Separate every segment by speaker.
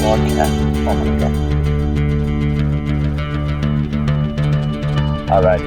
Speaker 1: broadcast. Oh my God. All right.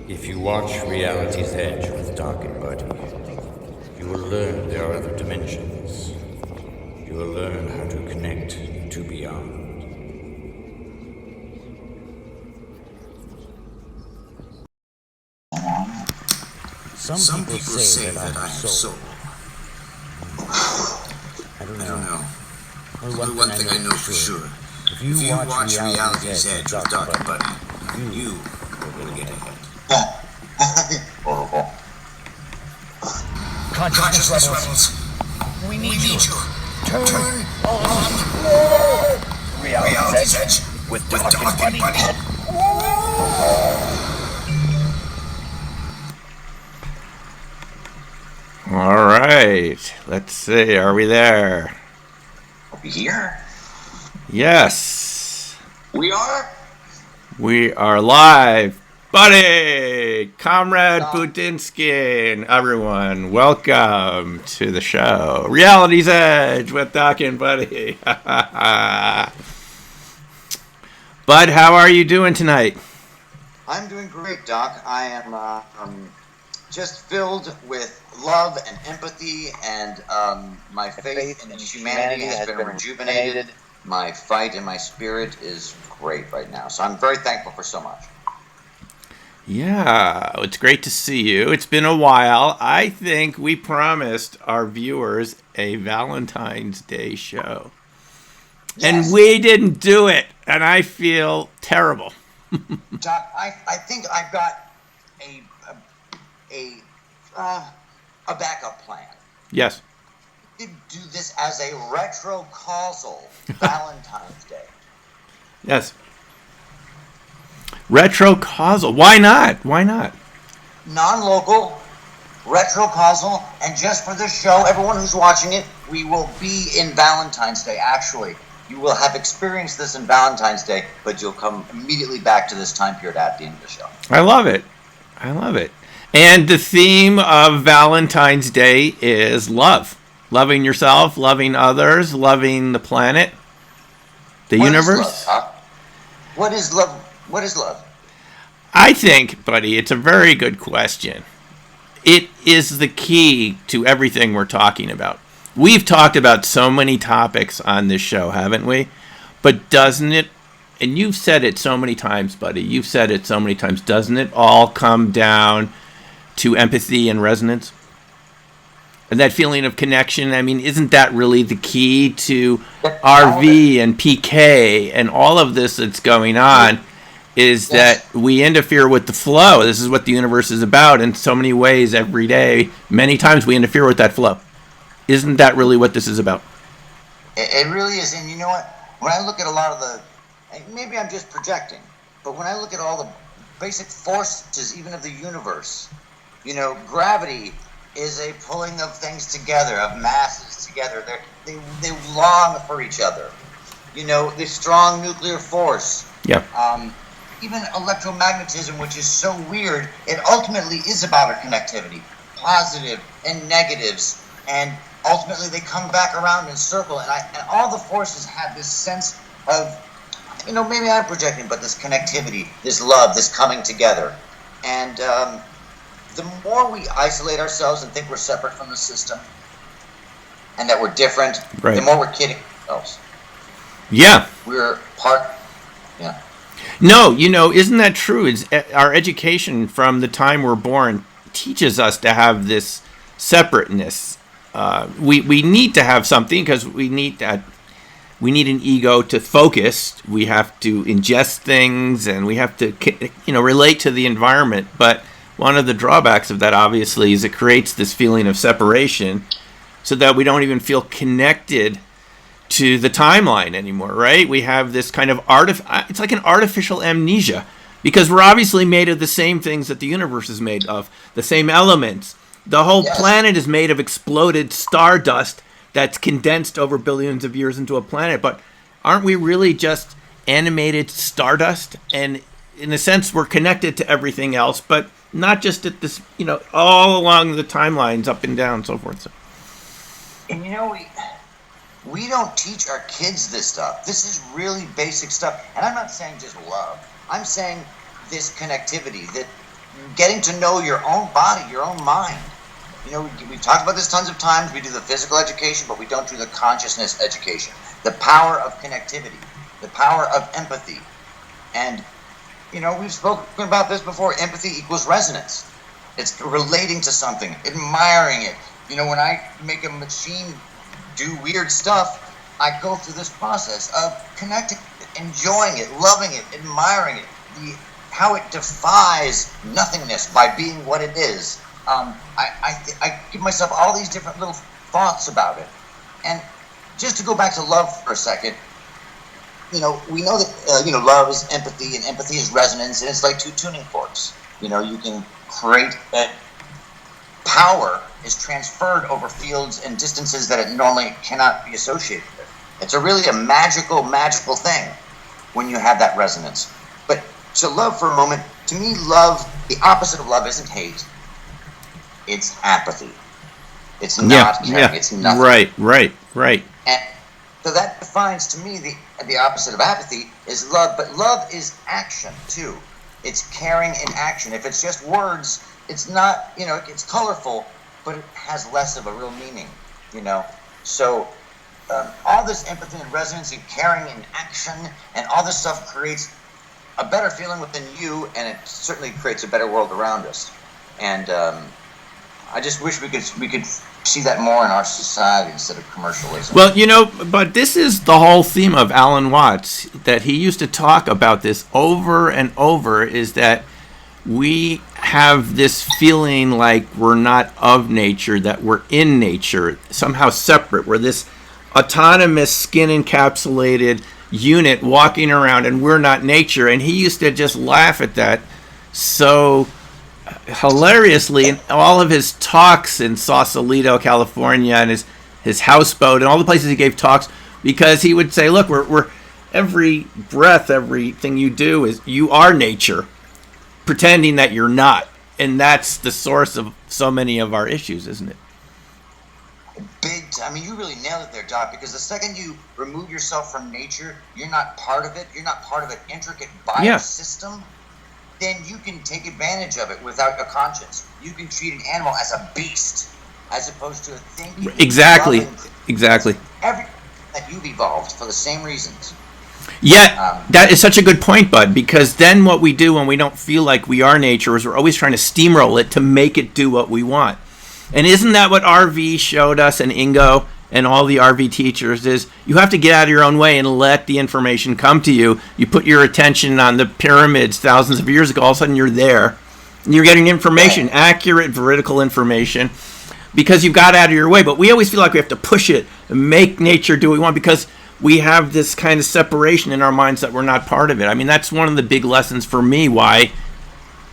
Speaker 2: If you watch Reality's Edge with Doc and Buddy, you will learn there are other dimensions. You will learn how to connect to beyond. Some people say that I have soul. I don't know. Only one thing I know for sure. If you watch Reality's Edge with Doc and Buddy, you are going to get ahead. Consciousness rebels. We need you. Turn on Reality's Edge with Doc and Buddy.
Speaker 3: All right. Let's see. Are we there?
Speaker 4: Are we here?
Speaker 3: Yes.
Speaker 4: We are?
Speaker 3: We are live. Buddy, Comrade Budinsky, and everyone, welcome to the show. Reality's Edge with Doc and Buddy. Bud, how are you doing tonight?
Speaker 4: I'm doing great, Doc. I am just filled with love and empathy, and my faith in humanity has been rejuvenated. My fight and my spirit is great right now. So I'm very thankful for so much.
Speaker 3: Yeah, it's great to see you. It's been a while. I think we promised our viewers a Valentine's Day show. Yes. And we didn't do it, and I feel terrible.
Speaker 4: Doc, I think I've got a backup plan.
Speaker 3: Yes.
Speaker 4: could do this as a retro-causal Valentine's Day.
Speaker 3: Yes. Retro-causal. Why not? Why not?
Speaker 4: Non-local, retro-causal, and just for this show, everyone who's watching it, we will be in Valentine's Day, actually. You will have experienced this in Valentine's Day, but you'll come immediately back to this time period at the end of the show.
Speaker 3: I love it. I love it. And the theme of Valentine's Day is love. Loving yourself, loving others, loving the planet, the universe.
Speaker 4: What is love? What is love?
Speaker 3: I think, buddy, it's a very good question. It is the key to everything we're talking about. We've talked about so many topics on this show, haven't we? But doesn't it, and you've said it so many times, buddy, you've said it so many times, doesn't it all come down to empathy and resonance? And that feeling of connection, I mean, isn't that really the key to RV and PK and all of this that's going on? Is that we interfere with the flow. This is what the universe is about in so many ways every day. Many times we interfere with that flow. Isn't that really what this is about?
Speaker 4: It really is. And you know what? When I look at a lot of the, maybe I'm just projecting, but when I look at all the basic forces, even of the universe, you know, gravity is a pulling of things together, of masses together. They long for each other. You know, the strong nuclear force.
Speaker 3: Yeah.
Speaker 4: Even electromagnetism, which is so weird, it ultimately is about a connectivity, positive and negatives, and ultimately they come back around in circle. And all the forces have this sense of, you know, maybe I'm projecting, but this connectivity, this love, this coming together. And the more we isolate ourselves and think we're separate from the system, and that we're different,
Speaker 3: right,
Speaker 4: the more we're kidding ourselves.
Speaker 3: Yeah.
Speaker 4: We're part. Yeah.
Speaker 3: No, you know, isn't that true? It's, our education from the time we're born teaches us to have this separateness. We need to have something because we need an ego to focus. We have to ingest things and we have to, you know, relate to the environment. But one of the drawbacks of that, obviously, is it creates this feeling of separation so that we don't even feel connected to the timeline anymore, right? We have this kind of it's like an artificial amnesia because we're obviously made of the same things that the universe is made of, the same elements. The whole planet is made of exploded stardust that's condensed over billions of years into a planet. But aren't we really just animated stardust? And in a sense, we're connected to everything else, but not just at this, you know, all along the timelines, up and down, and so forth. So.
Speaker 4: And you know, we don't teach our kids this stuff. This is really basic stuff. And I'm not saying just love. I'm saying this connectivity, that getting to know your own body, your own mind. You know, we've talked about this tons of times. We do the physical education, but we don't do the consciousness education. The power of connectivity, the power of empathy. And, you know, we've spoken about this before. Empathy equals resonance. It's relating to something, admiring it. You know, when I make a machine do weird stuff, I go through this process of connecting, enjoying it, loving it, admiring it, how it defies nothingness by being what it is. I give myself all these different little thoughts about it. And just to go back to love for a second, you know, we know that, you know, love is empathy and empathy is resonance, and it's like two tuning forks. You know, you can create power is transferred over fields and distances that it normally cannot be associated with. It's really a magical thing when you have that resonance. But to love for a moment, to me, love, the opposite of love isn't hate. It's apathy. It's not caring. It's nothing.
Speaker 3: Right.
Speaker 4: And so that defines to me the opposite of apathy is love. But love is action too. It's caring in action. If it's just words, it's not, you know, it's colorful, but it has less of a real meaning, you know. So all this empathy and resonance and caring in action and all this stuff creates a better feeling within you, and it certainly creates a better world around us. And I just wish we could see that more in our society instead of commercialism.
Speaker 3: Well, you know, but this is the whole theme of Alan Watts, that he used to talk about this over and over, is that we have this feeling like we're not of nature, that we're in nature, somehow separate. We're this autonomous, skin-encapsulated unit walking around, and we're not nature. And he used to just laugh at that so hilariously in all of his talks in Sausalito, California, and his houseboat, and all the places he gave talks, because he would say, look, we're every breath, everything you do is, you are nature, pretending that you're not. And that's the source of so many of our issues, isn't it?
Speaker 4: I mean, you really nailed it there, Doc, because the second you remove yourself from nature, you're not part of it, you're not part of an intricate biosystem, then you can take advantage of it without a conscience. You can treat an animal as a beast, as opposed to a thinking.
Speaker 3: Exactly.
Speaker 4: Everything that you've evolved for the same reasons.
Speaker 3: Yeah, that is such a good point, Bud, because then what we do when we don't feel like we are nature is we're always trying to steamroll it to make it do what we want. And isn't that what RV showed us, and Ingo and all the RV teachers, is you have to get out of your own way and let the information come to you. You put your attention on the pyramids thousands of years ago, all of a sudden you're there. And you're getting information, accurate, veridical information, because you've got out of your way. But we always feel like we have to push it and make nature do what we want, because we have this kind of separation in our minds that we're not part of it. I mean, that's one of the big lessons for me why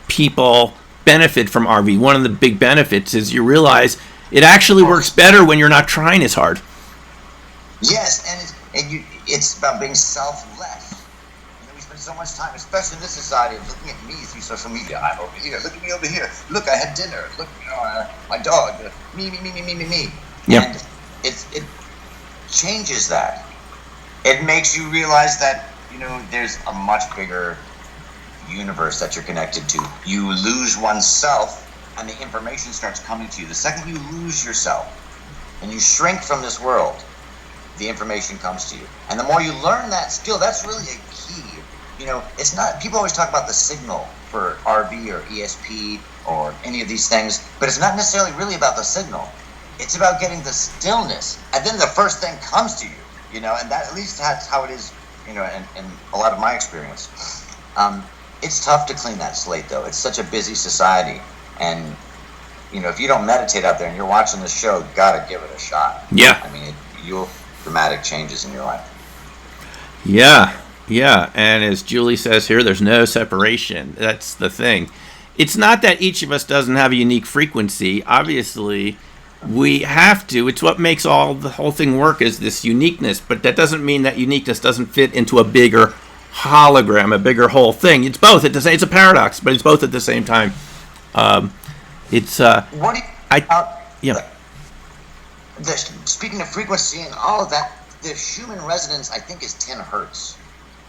Speaker 3: people benefit from RV. One of the big benefits is you realize it actually works better when you're not trying as hard.
Speaker 4: Yes, and it's about being selfless. You know, we spend so much time, especially in this society, of looking at me through social media. I'm over here. Look at me over here. Look, I had dinner. Look, my dog. Me.
Speaker 3: Yeah.
Speaker 4: And it changes that. It makes you realize that, there's a much bigger universe that you're connected to. You lose oneself, and the information starts coming to you. The second you lose yourself and you shrink from this world, the information comes to you. And the more you learn that skill, that's really a key. It's not, people always talk about the signal for RV or ESP or any of these things, but it's not necessarily really about the signal. It's about getting the stillness, and then the first thing comes to you. And that, at least that's how it is, in a lot of my experience. It's tough to clean that slate, though. It's such a busy society. And, if you don't meditate out there and you're watching the show, you got to give it a shot.
Speaker 3: Yeah.
Speaker 4: I mean, you'll dramatic changes in your life.
Speaker 3: Yeah. And as Julie says here, there's no separation. That's the thing. It's not that each of us doesn't have a unique frequency. Obviously, we have to. It's what makes the whole thing work, is this uniqueness. But that doesn't mean that uniqueness doesn't fit into a bigger hologram, a bigger whole thing. It's both. It's a paradox, but it's both at the same time.
Speaker 4: What do you speaking of frequency and all of that, the human resonance, I think, is 10 hertz.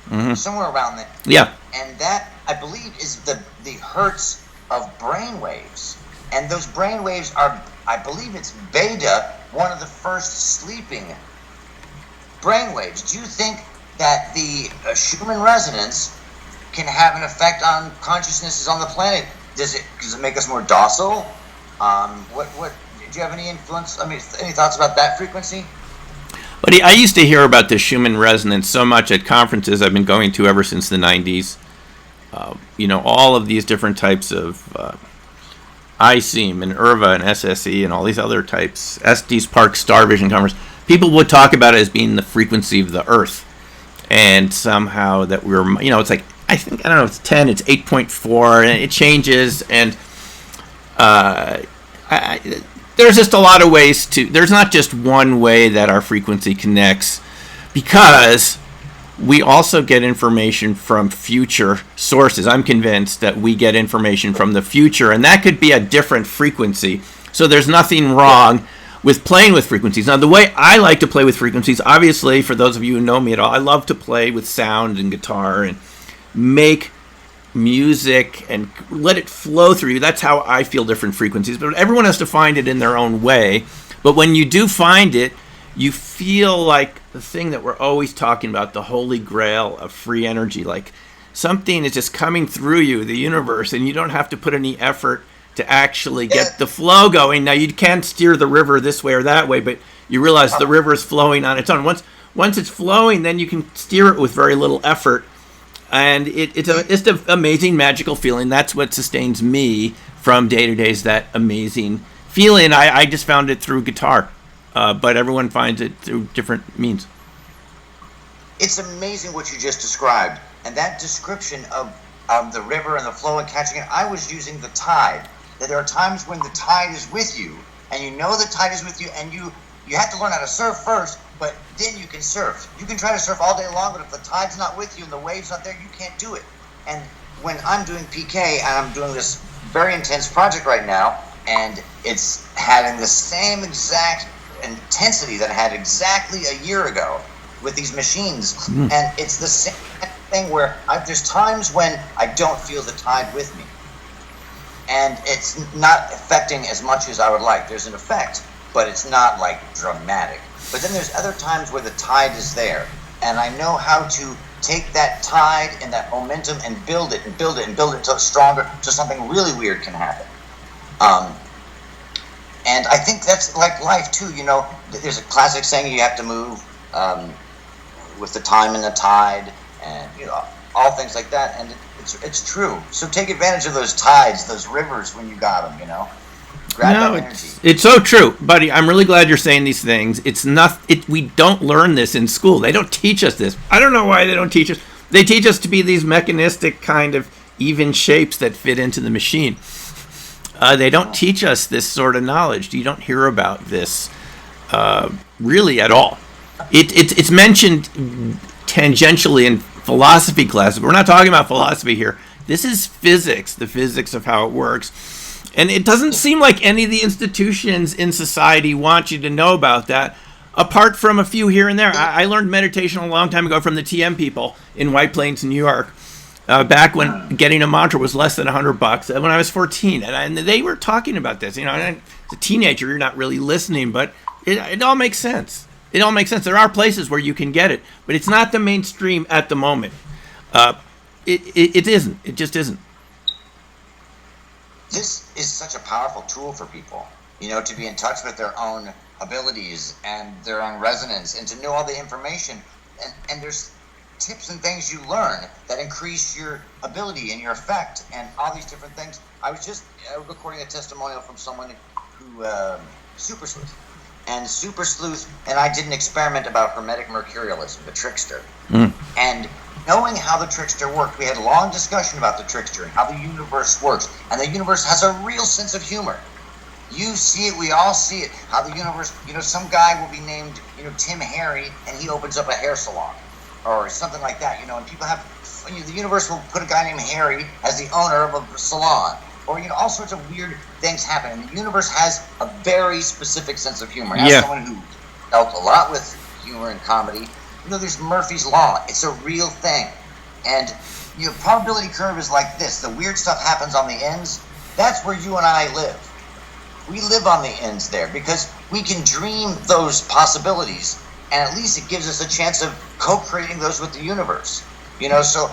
Speaker 3: Mm-hmm.
Speaker 4: Somewhere around there.
Speaker 3: Yeah.
Speaker 4: And that, I believe, is the hertz of brain waves. And those brain waves are, I believe it's beta, one of the first sleeping brain waves. Do you think that the Schumann resonance can have an effect on consciousnesses on the planet? Does it make us more docile? What do you have any influence? I mean, any thoughts about that frequency?
Speaker 3: But I used to hear about the Schumann resonance so much at conferences I've been going to ever since the 90s. All of these different types of ICEAM and IRVA and SSE and all these other types, Estes Park Star Vision Conference, people would talk about it as being the frequency of the Earth. And somehow that we're, it's like, it's 10, it's 8.4, and it changes. And there's just a lot of ways there's not just one way that our frequency connects, because we also get information from future sources. I'm convinced that we get information from the future, and that could be a different frequency. So there's nothing wrong with playing with frequencies. Now, the way I like to play with frequencies, obviously, for those of you who know me at all, I love to play with sound and guitar and make music and let it flow through you. That's how I feel different frequencies. But everyone has to find it in their own way. But when you do find it, you feel like the thing that we're always talking about, the holy grail of free energy. Like something is just coming through you, the universe, and you don't have to put any effort to actually get the flow going. Now, you can't steer the river this way or that way, but you realize the river is flowing on its own. Once it's flowing, then you can steer it with very little effort. And it's an amazing, magical feeling. That's what sustains me from day to day, is that amazing feeling. I just found it through guitar, but everyone finds it through different means.
Speaker 4: It's amazing what you just described. And that description of the river and the flow and catching it, I was using the tide. That there are times when the tide is with you, and you know the tide is with you, and you have to learn how to surf first, but then you can surf. You can try to surf all day long, but if the tide's not with you and the wave's not there, you can't do it. And when I'm doing PK, and I'm doing this very intense project right now, and it's having the same exact intensity that it had exactly a year ago with these machines, and it's the same thing where there's times when I don't feel the tide with me, and it's not affecting as much as I would like. There's an effect, but it's not like dramatic. But then there's other times where the tide is there, and I know how to take that tide and that momentum and build it and build it and build it until it's stronger, so something really weird can happen. And I think that's like life too. You know, there's a classic saying, you have to move with the time and the tide, and you know, all things like that. And it's true. So take advantage of those tides, those rivers when you got them. You know, grab that energy.
Speaker 3: It's so true, buddy. I'm really glad you're saying these things. It's not. We don't learn this in school. They don't teach us this. I don't know why they don't teach us. They teach us to be these mechanistic kind of even shapes that fit into the machine. They don't teach us this sort of knowledge. You don't hear about this really at all. It's mentioned tangentially in philosophy classes. We're not talking about philosophy here. This is physics, the physics of how it works. And it doesn't seem like any of the institutions in society want you to know about that, apart from a few here and there. I learned meditation a long time ago from the TM people in White Plains, New York. Back when getting a mantra was less than $100, when I was 14, and they were talking about this. You know, as a teenager, you're not really listening, but it all makes sense. It all makes sense. There are places where you can get it, but it's not the mainstream at the moment. It isn't. It just isn't.
Speaker 4: This is such a powerful tool for people, you know, to be in touch with their own abilities and their own resonance, and to know all the information. And there's tips and things you learn that increase your ability and your effect and all these different things. I was just recording a testimonial from someone who, Super Sleuth. And Super Sleuth and I did an experiment about Hermetic Mercurialism, the trickster. And knowing how the trickster worked, we had a long discussion about the trickster and how the universe works. And the universe has a real sense of humor. You see it, we all see it, how the universe, you know, some guy will be named, you know, Tim Harry, and he opens up a hair salon. Or something like that, you know, and people have, the universe will put a guy named Harry as the owner of a salon, or, you know, all sorts of weird things happen. And the universe has a very specific sense of humor. As someone who dealt a lot with humor and comedy, you know, there's Murphy's Law. It's a real thing. And, you know, probability curve is like this. The weird stuff happens on the ends. That's where you and I live. We live on the ends there because we can dream those possibilities. And at least it gives us a chance of co-creating those with the universe. You know, so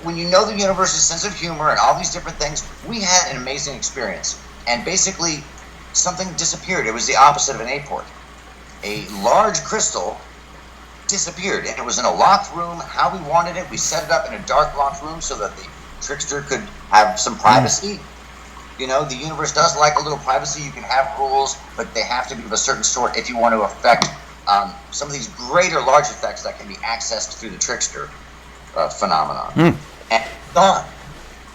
Speaker 4: when you know the universe's sense of humor and all these different things, we had an amazing experience. And basically, something disappeared. It was the opposite of an aport. A large crystal disappeared, and it was in a locked room, how we wanted it. We set it up in a dark locked room so that the trickster could have some privacy. You know, the universe does like a little privacy. You can have rules, but they have to be of a certain sort if you want to affect some of these greater large effects that can be accessed through the trickster phenomenon. And gone.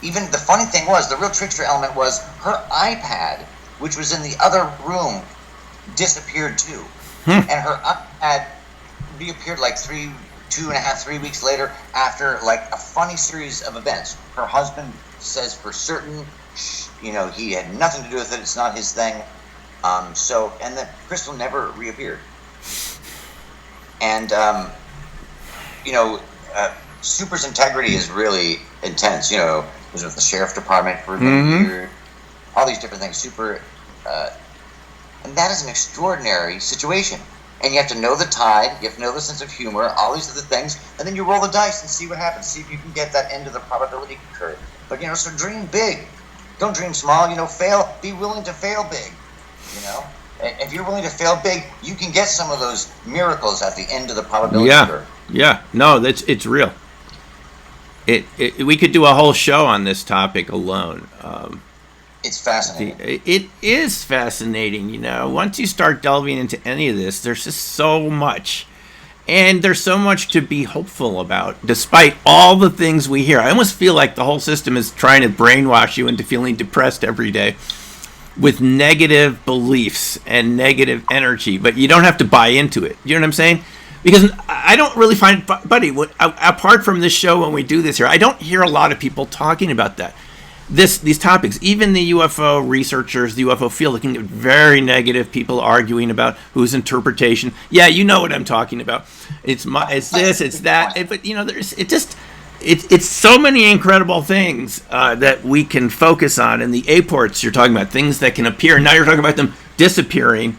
Speaker 4: Even the funny thing was, the real trickster element was her iPad, which was in the other room, disappeared too. And her iPad reappeared like 3 weeks later after like a funny series of events. Her husband says for certain, you know, he had nothing to do with it. It's not his thing. And the crystal never reappeared. And, you know, Super's integrity is really intense. You know, he was with the sheriff department for many years, all these different things. Super, and that is an extraordinary situation. And you have to know the tide, you have to know the sense of humor, all these other things, and then you roll the dice and see what happens. See if you can get that end of the probability curve. But, you know, so dream big. Don't dream small, you know, fail. Be willing to fail big, you know. If you're willing to fail big, you can get some of those miracles at the end of the probability curve.
Speaker 3: Yeah, no, it's real. we could do a whole show on this topic alone.
Speaker 4: It's fascinating.
Speaker 3: It is fascinating, Once you start delving into any of this, there's just so much. And there's so much to be hopeful about, despite all the things we hear. I almost feel like the whole system is trying to brainwash you into feeling depressed every day with negative beliefs and negative energy, but you don't have to buy into it. You know what I'm saying? Because I don't really find, buddy, apart from this show when we do this here, I don't hear a lot of people talking about that. These topics, even the UFO researchers, the UFO field, looking at very negative people arguing about whose interpretation. Yeah, you know what I'm talking about. It's this, it's that. But it's so many incredible things that we can focus on. And the aports you're talking about, things that can appear. Now you're talking about them disappearing.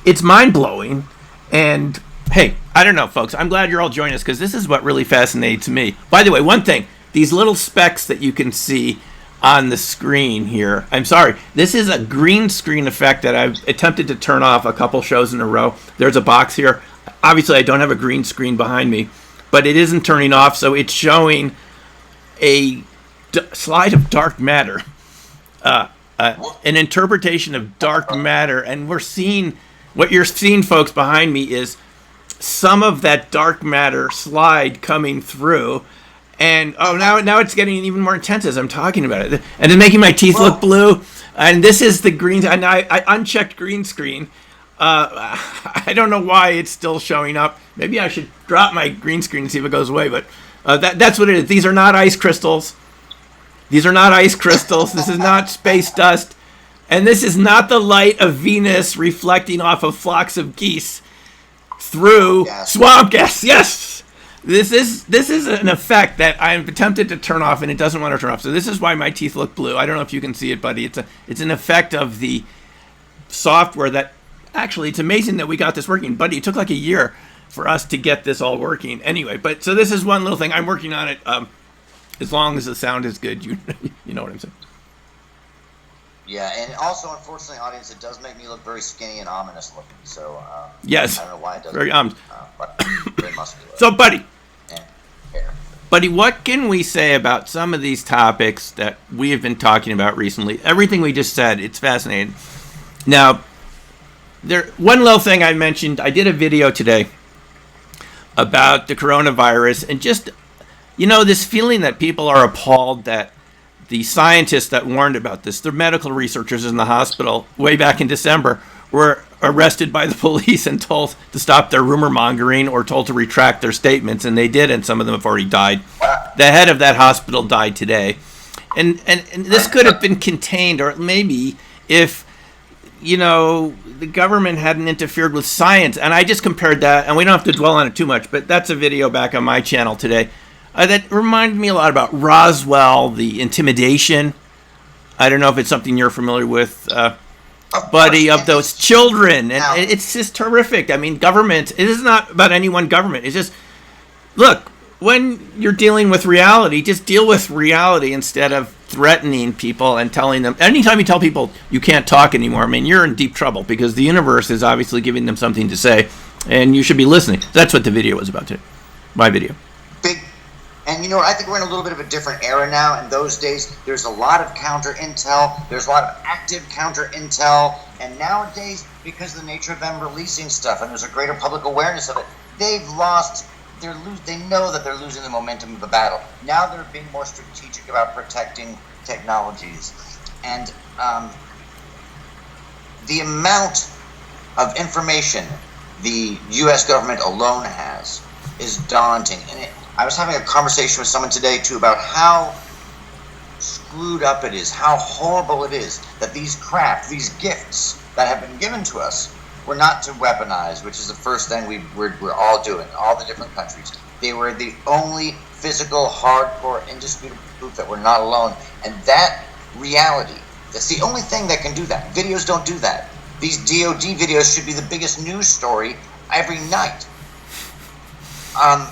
Speaker 3: It's mind blowing. And hey, I don't know, folks. I'm glad you're all joining us because this is what really fascinates me. By the way, one thing. These little specks that you can see on the screen here, I'm sorry, this is a green screen effect that I've attempted to turn off a couple shows in a row. There's a box here. Obviously, I don't have a green screen behind me, but it isn't turning off, so it's showing a slide of dark matter, an interpretation of dark matter, and we're seeing, what you're seeing, folks, behind me is some of that dark matter slide coming through. And now it's getting even more intense as I'm talking about it, and it's making my teeth look blue. And this is the green. And I unchecked green screen. I don't know why it's still showing up. Maybe I should drop my green screen and see if it goes away. But that's what it is. These are not ice crystals. These are not ice crystals. This is not space dust, and this is not the light of Venus reflecting off of flocks of geese through swamp gas. Yes. This is an effect that I'm tempted to turn off, and it doesn't want to turn off. So this is why my teeth look blue. I don't know if you can see it, buddy. It's an effect of the software that actually, it's amazing that we got this working, buddy. It took like a year for us to get this all working. Anyway, but so this is one little thing. I'm working on it. As long as the sound is good, you know what I'm saying.
Speaker 4: Yeah, and also, unfortunately, audience, it does make me look very skinny and ominous looking. So
Speaker 3: yes,
Speaker 4: I don't know why it does.
Speaker 3: Very
Speaker 4: but very muscular.
Speaker 3: So, buddy.
Speaker 4: Yeah.
Speaker 3: Buddy, what can we say about some of these topics that we have been talking about recently? Everything we just said, it's fascinating. Now, one little thing I mentioned, I did a video today about the coronavirus, and just, this feeling that people are appalled that the scientists that warned about this, the medical researchers in the hospital way back in December, were arrested by the police and told to stop their rumor mongering or told to retract their statements, and they did, and some of them have already died. The head of that hospital died today. And this could have been contained, or maybe if, the government hadn't interfered with science. And I just compared that, and we don't have to dwell on it too much, but that's a video back on my channel today. That reminded me a lot about Roswell, the intimidation. I don't know if it's something you're familiar with, buddy, of those children. And it's just terrific. I mean, government, it is not about any one government. It's just, look, when you're dealing with reality, just deal with reality instead of threatening people and telling them. Anytime you tell people you can't talk anymore, I mean, you're in deep trouble because the universe is obviously giving them something to say, and you should be listening. That's what the video was about today. My video.
Speaker 4: And I think we're in a little bit of a different era now. In those days, there's a lot of counter intel. There's a lot of active counter intel. And nowadays, because of the nature of them releasing stuff and there's a greater public awareness of it, they know that they're losing the momentum of the battle. Now they're being more strategic about protecting technologies. And the amount of information the U.S. government alone has is daunting. And I was having a conversation with someone today, too, about how screwed up it is, how horrible it is that these gifts that have been given to us were not to weaponize, which is the first thing we're all doing, all the different countries. They were the only physical, hardcore, indisputable proof that we're not alone. And that reality, that's the only thing that can do that. Videos don't do that. These DOD videos should be the biggest news story every night.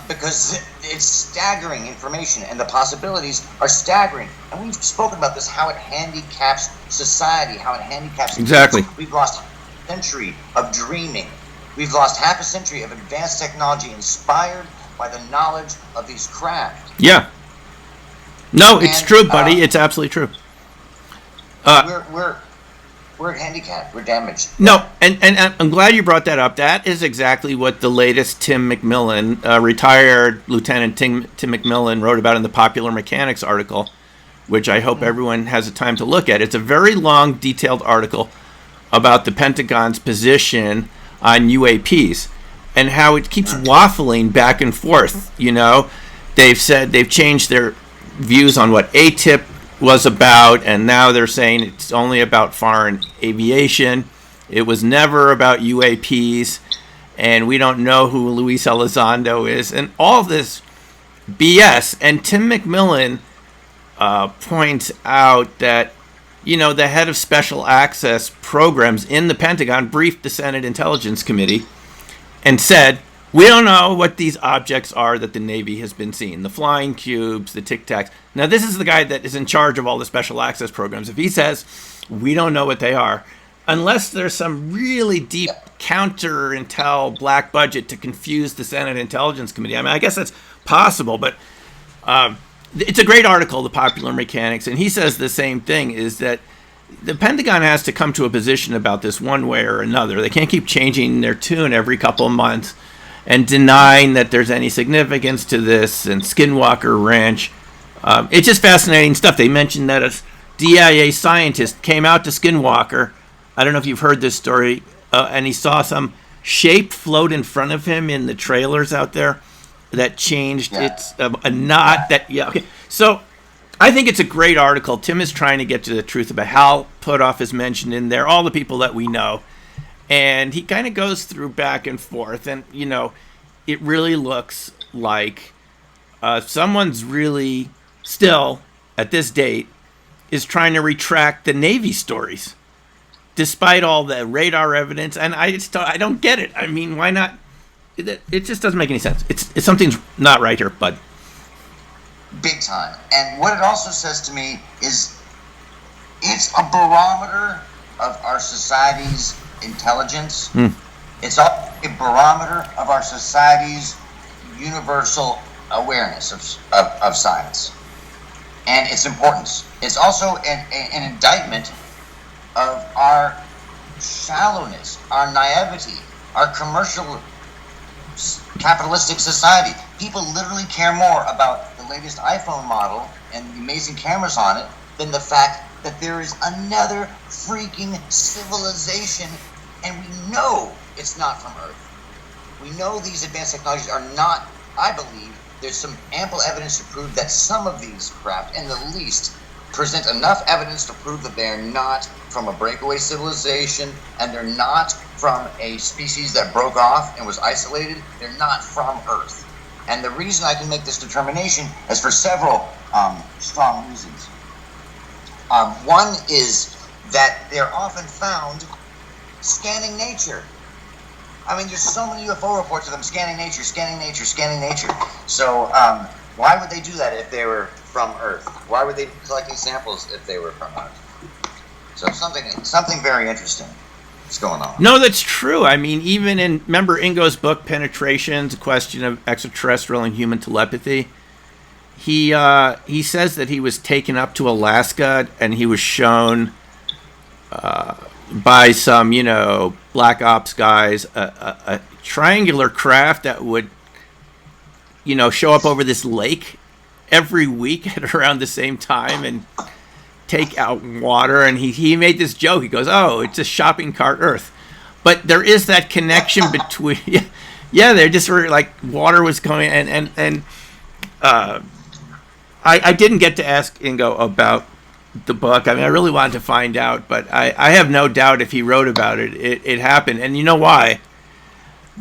Speaker 4: Because it's staggering information and the possibilities are staggering. And we've spoken about this, how it handicaps society, how it handicaps...
Speaker 3: Exactly.
Speaker 4: We've lost a century of dreaming. We've lost half a century of advanced technology inspired by the knowledge of these craft.
Speaker 3: Yeah. No, it's true, buddy. It's absolutely true.
Speaker 4: We're handicapped. We're damaged.
Speaker 3: No, and I'm glad you brought that up. That is exactly what the latest Tim McMillan, retired Lieutenant Tim McMillan, wrote about in the Popular Mechanics article, which I hope everyone has the time to look at. It's a very long, detailed article about the Pentagon's position on UAPs and how it keeps waffling back and forth. You know, they've said they've changed their views on what ATIP was about, and now they're saying it's only about foreign aviation. It was never about UAPs, and we don't know who Luis Elizondo is, and all this BS. And Tim McMillan points out that, you know, the head of special access programs in the Pentagon briefed the Senate Intelligence Committee and said, we don't know what these objects are that the Navy has been seeing. The flying cubes, the Tic Tacs. Now, this is the guy that is in charge of all the special access programs. If he says, we don't know what they are, unless there's some really deep counter-intel black budget to confuse the Senate Intelligence Committee. I mean, I guess that's possible, but it's a great article, The Popular Mechanics, and he says the same thing, is that the Pentagon has to come to a position about this one way or another. They can't keep changing their tune every couple of months and denying that there's any significance to this, and Skinwalker Ranch. It's just fascinating stuff. They mentioned that a DIA scientist came out to Skinwalker. I don't know if you've heard this story, and he saw some shape float in front of him in the trailers out there that changed. Yeah. It's a knot that, yeah, okay. So I think it's a great article. Tim is trying to get to the truth about Hal Puthoff is mentioned in there, all the people that we know. And he kind of goes through back and forth. And, you know, it really looks like someone's really still, at this date, is trying to retract the Navy stories, despite all the radar evidence. And I don't get it. I mean, why not? It just doesn't make any sense. It's something's not right here, bud.
Speaker 4: Big time. And what it also says to me is it's a barometer of our society's intelligence. It's a barometer of our society's universal awareness of science and its importance. It's also an indictment of our shallowness, our naivety, our commercial capitalistic society. People literally care more about the latest iPhone model and the amazing cameras on it than the fact that there is another freaking civilization, and we know it's not from Earth. We know these advanced technologies are not, I believe, there's some ample evidence to prove that some of these craft, in the least, present enough evidence to prove that they're not from a breakaway civilization, and they're not from a species that broke off and was isolated. They're not from Earth. And the reason I can make this determination is for several strong reasons. One is that they're often found scanning nature. I mean, there's so many UFO reports of them scanning nature. So why would they do that if they were from Earth? Why would they be collecting samples if they were from Earth? So something very interesting is going on.
Speaker 3: No, that's true. I mean, even remember Ingo's book, Penetrations, A Question of Extraterrestrial and Human Telepathy? He says that he was taken up to Alaska and he was shown by some, black ops guys, a triangular craft that would, show up over this lake every week at around the same time and take out water. And he made this joke. He goes, "Oh, it's a shopping cart Earth." But there is that connection between, they're just sort of like water was coming and I didn't get to ask Ingo about the book. I mean, I really wanted to find out, but I have no doubt if he wrote about it, it happened. And you know why?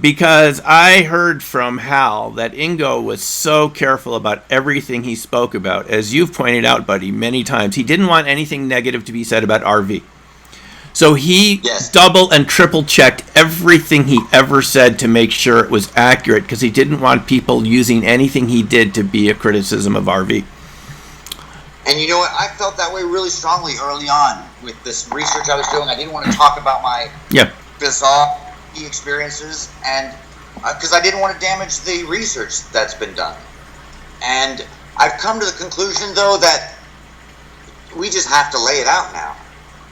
Speaker 3: Because I heard from Hal that Ingo was so careful about everything he spoke about. As you've pointed out, buddy, many times, he didn't want anything negative to be said about RV. So he double and triple checked everything he ever said to make sure it was accurate, because he didn't want people using anything he did to be a criticism of RV.
Speaker 4: And you know what? I felt that way really strongly early on with this research I was doing. I didn't want to talk about my bizarre experiences. And because I didn't want to damage the research that's been done. And I've come to the conclusion, though, that we just have to lay it out now.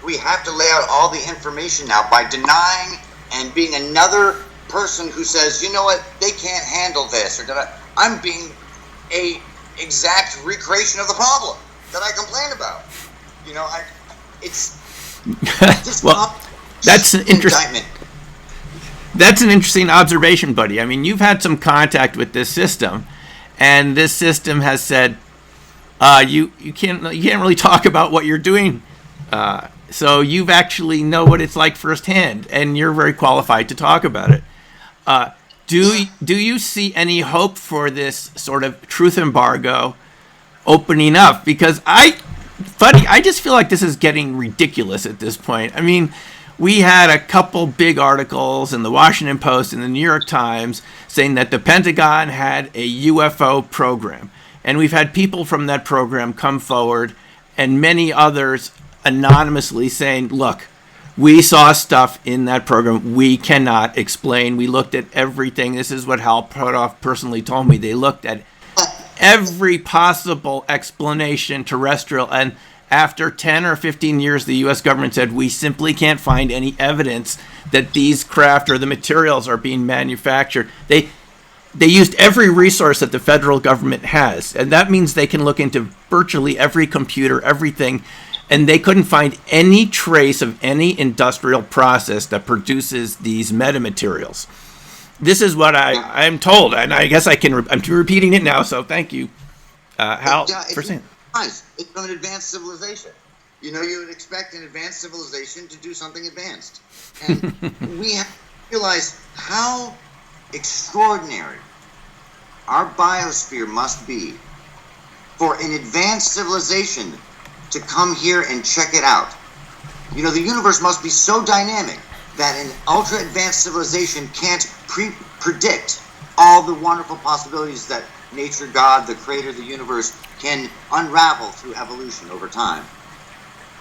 Speaker 4: We have to lay out all the information now by denying and being another person who says, you know what, they can't handle this, or I'm being a exact recreation of the problem that I complain about. You know, it's just
Speaker 3: well, that's an interesting. That's an interesting observation, buddy. I mean, you've had some contact with this system, and this system has said you can't really talk about what you're doing. So you've actually know what it's like firsthand, and you're very qualified to talk about it. Do you see any hope for this sort of truth embargo opening up? Because I just feel like this is getting ridiculous at this point. I mean, we had a couple big articles in the Washington Post and the New York Times saying that the Pentagon had a UFO program. And we've had people from that program come forward, and many others anonymously saying, look, we saw stuff in that program we cannot explain. We looked at everything. This is what Hal Puthoff personally told me. They looked at every possible explanation terrestrial, and after 10 or 15 years, the U.S. government said, we simply can't find any evidence that these craft or the materials are being manufactured. They used every resource that the federal government has, and that means they can look into virtually every computer, everything, and they couldn't find any trace of any industrial process that produces these metamaterials. This is what I'm told, and I guess I'm repeating it now, so thank you, Hal, for saying it.
Speaker 4: It's from an advanced civilization. You know, you would expect an advanced civilization to do something advanced. And we have to realize how extraordinary our biosphere must be for an advanced civilization to come here and check it out. You know, the universe must be so dynamic that an ultra-advanced civilization can't predict all the wonderful possibilities that nature, God, the creator of the universe, can unravel through evolution over time.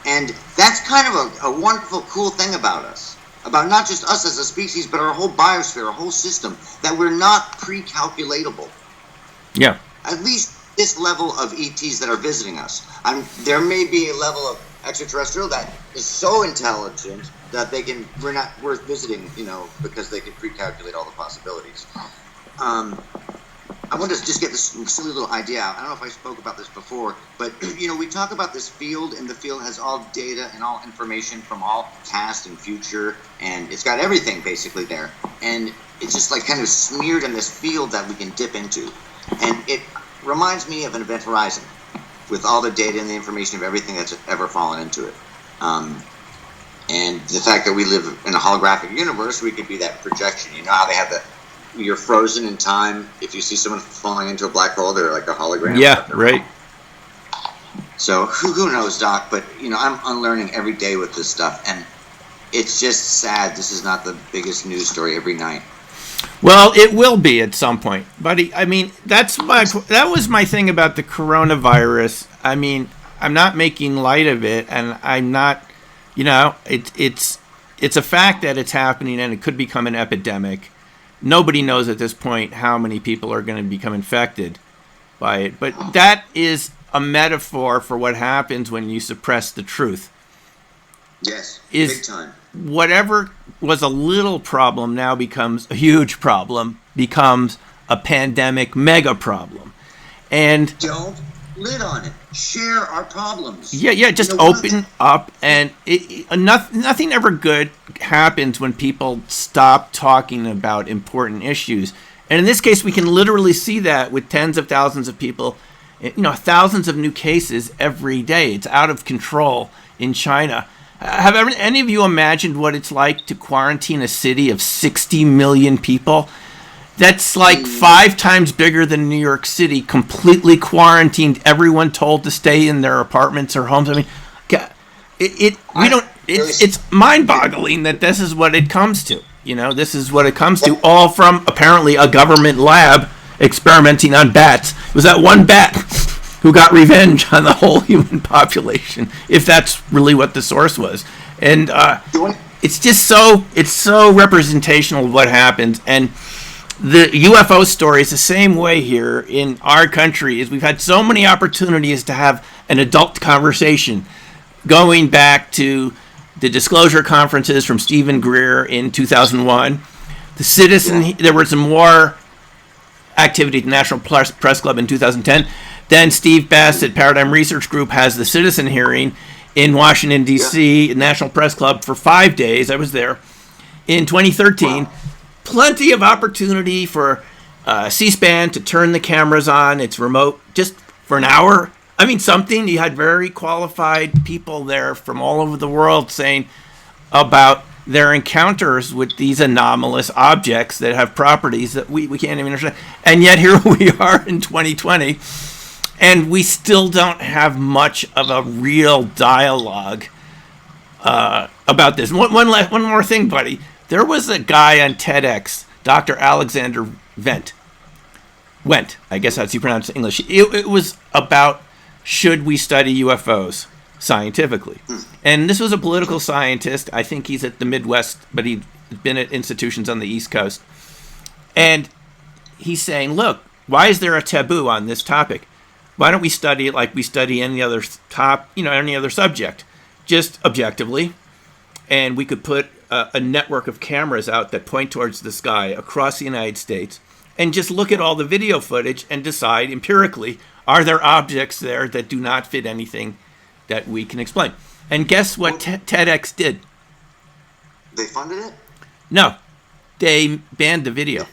Speaker 4: And that's kind of a wonderful, cool thing about us. About not just us as a species, but our whole biosphere, our whole system, that we're not pre-calculatable.
Speaker 3: Yeah.
Speaker 4: At least this level of ETs that are visiting us. There may be a level of extraterrestrial that is so intelligent that we're not worth visiting, you know, because they can pre-calculate all the possibilities. I want to just get this silly little idea out. I don't know if I spoke about this before, but, you know, we talk about this field, and the field has all data and all information from all past and future, and it's got everything basically there. And it's just like kind of smeared in this field that we can dip into. And it reminds me of an event horizon with all the data and the information of everything that's ever fallen into it. And the fact that we live in a holographic universe, we could be that projection. You know how they have you're frozen in time. If you see someone falling into a black hole, they're like a hologram.
Speaker 3: Yeah, right.
Speaker 4: So who knows, Doc? But, you know, I'm unlearning every day with this stuff. And it's just sad this is not the biggest news story every night.
Speaker 3: Well, it will be at some point, buddy. I mean, that was my thing about the coronavirus. I mean, I'm not making light of it, and I'm not, you know, it's a fact that it's happening, and it could become an epidemic. Nobody knows at this point how many people are going to become infected by it, but that is a metaphor for what happens when you suppress the truth.
Speaker 4: Yes, big time.
Speaker 3: Whatever was a little problem now becomes a huge problem, becomes a pandemic mega problem. And
Speaker 4: don't lid on it. Share our problems.
Speaker 3: Yeah, just open up, and nothing ever good happens when people stop talking about important issues. And in this case, we can literally see that with tens of thousands of people, you know, thousands of new cases every day. It's out of control in China. Have any of you imagined what it's like to quarantine a city of 60 million people? That's like 5 times bigger than New York City, completely quarantined, everyone told to stay in their apartments or homes. I mean, it's mind-boggling that this is what it comes to. You know, this is what it comes to, all from apparently a government lab experimenting on bats. It was that one bat who got revenge on the whole human population, if that's really what the source was. And it's just so representational of what happens. And the UFO story is the same way here in our country. Is we've had so many opportunities to have an adult conversation, going back to the disclosure conferences from Stephen Greer in 2001. The Citizen, there was some more activity at the National Press Club in 2010. Then Steve Best at Paradigm Research Group has the Citizen hearing in Washington, D.C., National Press Club for 5 days. I was there. In 2013, plenty of opportunity for C-SPAN to turn the cameras on. It's remote, just for an hour. I mean, something. You had very qualified people there from all over the world saying about their encounters with these anomalous objects that have properties that we can't even understand. And yet here we are in 2020, and we still don't have much of a real dialogue about this. One more thing, buddy. There was a guy on TEDx, Dr. Alexander Wendt, I guess that's how you pronounce it in English. It was about, should we study UFOs scientifically? And this was a political scientist. I think he's at the Midwest, but he'd been at institutions on the East Coast. And he's saying, look, why is there a taboo on this topic? Why don't we study it like we study any other any other subject, just objectively? And we could put a network of cameras out that point towards the sky across the United States and just look at all the video footage and decide empirically, are there objects there that do not fit anything that we can explain? And guess what TEDx did?
Speaker 4: They funded it?
Speaker 3: No. They banned the video.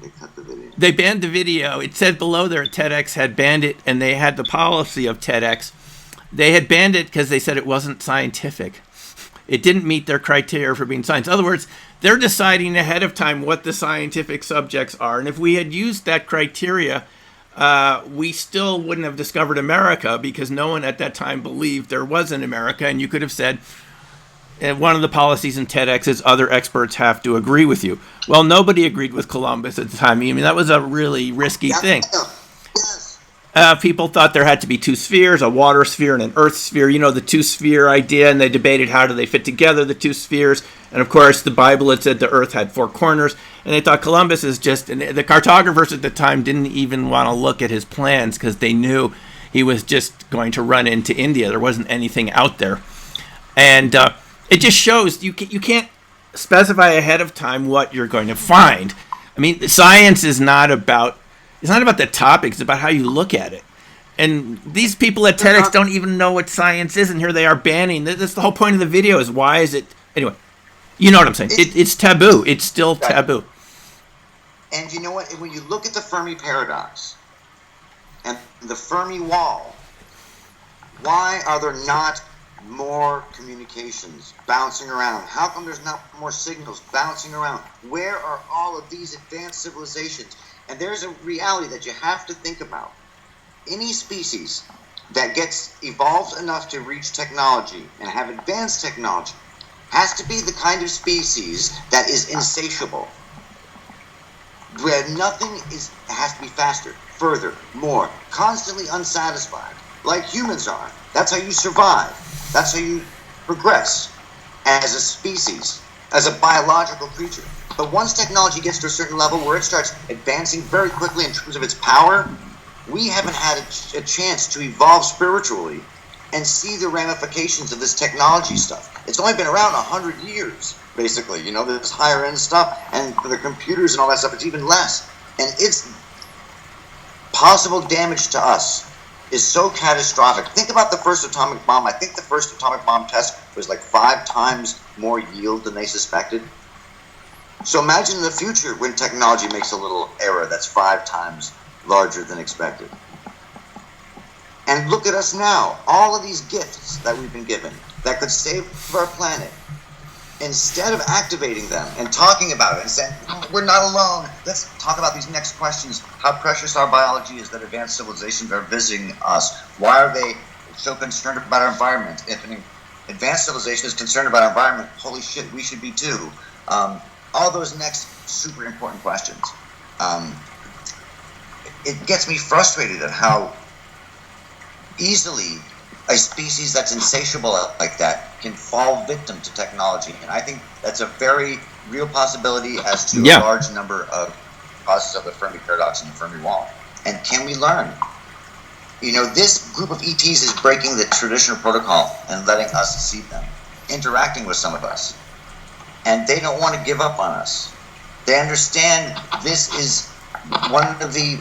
Speaker 4: They cut the video.
Speaker 3: They banned the video. It said below there TEDx had banned it, and they had the policy of TEDx. They had banned it because they said it wasn't scientific. It didn't meet their criteria for being science. In other words, they're deciding ahead of time what the scientific subjects are. And if we had used that criteria, we still wouldn't have discovered America, because no one at that time believed there was an America. And you could have said, one of the policies in TEDx is other experts have to agree with you. Well, nobody agreed with Columbus at the time. I mean, that was a really risky thing. People thought there had to be two spheres, a water sphere and an earth sphere, the two-sphere idea, and they debated how do they fit together, the two spheres. And, of course, the Bible had said the earth had four corners, and they thought Columbus is just... And the cartographers at the time didn't even want to look at his plans because they knew he was just going to run into India. There wasn't anything out there. And it just shows you can't specify ahead of time what you're going to find. I mean, science is not about... It's not about the topic, it's about how you look at it. And these people at TEDx don't even know what science is, and here they are banning. That's the whole point of the video, is why is it... Anyway, you know what I'm saying. It's taboo. It's still taboo.
Speaker 4: And you know what? When you look at the Fermi paradox and the Fermi wall, why are there not more communications bouncing around? How come there's not more signals bouncing around? Where are all of these advanced civilizations? And there's a reality that you have to think about. Any species that gets evolved enough to reach technology and have advanced technology has to be the kind of species that is insatiable, where has to be faster, further, more, constantly unsatisfied, like humans are. That's how you survive. That's how you progress as a species, as a biological creature. But once technology gets to a certain level where it starts advancing very quickly in terms of its power, we haven't had a chance to evolve spiritually and see the ramifications of this technology stuff. It's only been around 100 years, basically. This higher end stuff, and for the computers and all that stuff, it's even less. And its possible damage to us is so catastrophic. Think about the first atomic bomb. I think the first atomic bomb test was like 5 times more yield than they suspected. So imagine in the future when technology makes a little error that's 5 times larger than expected. And look at us now. All of these gifts that we've been given that could save our planet, instead of activating them and talking about it and saying, we're not alone, let's talk about these next questions. How precious our biology is that advanced civilizations are visiting us. Why are they so concerned about our environment? If an advanced civilization is concerned about our environment, holy shit, we should be too. All those next super important questions. It gets me frustrated at how easily a species that's insatiable like that can fall victim to technology. And I think that's a very real possibility as to a large number of causes of the Fermi paradox and the Fermi wall. And can we learn? This group of ETs is breaking the traditional protocol and letting us see them, interacting with some of us. And they don't want to give up on us. They understand this is one of the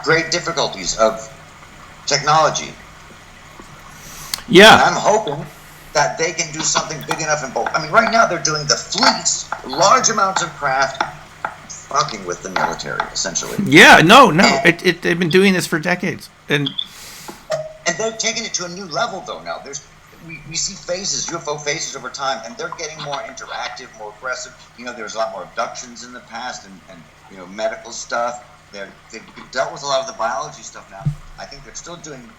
Speaker 4: great difficulties of technology.
Speaker 3: Yeah.
Speaker 4: And I'm hoping that they can do something big enough in both. I mean, right now they're doing the fleets, large amounts of craft, fucking with the military, essentially.
Speaker 3: Yeah, no. They've been doing this for decades. And
Speaker 4: they're taking it to a new level, though, now. We see phases, UFO phases over time, and they're getting more interactive, more aggressive. There's a lot more abductions in the past and medical stuff. They've dealt with a lot of the biology stuff now. I think they're still doing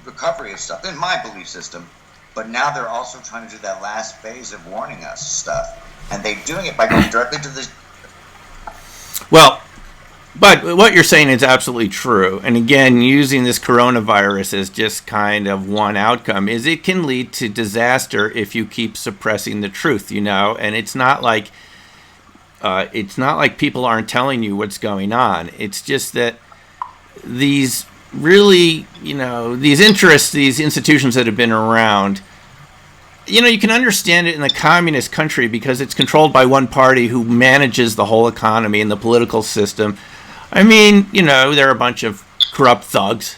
Speaker 4: recovery of stuff, in my belief system. But now they're also trying to do that last phase of warning us stuff. And they're doing it by going directly to the...
Speaker 3: Well, but what you're saying is absolutely true. And again, using this coronavirus as just kind of one outcome is it can lead to disaster if you keep suppressing the truth, and it's not like people aren't telling you what's going on. It's just that these really, these interests, these institutions that have been around, you can understand it in a communist country because it's controlled by one party who manages the whole economy and the political system. I mean, they're a bunch of corrupt thugs,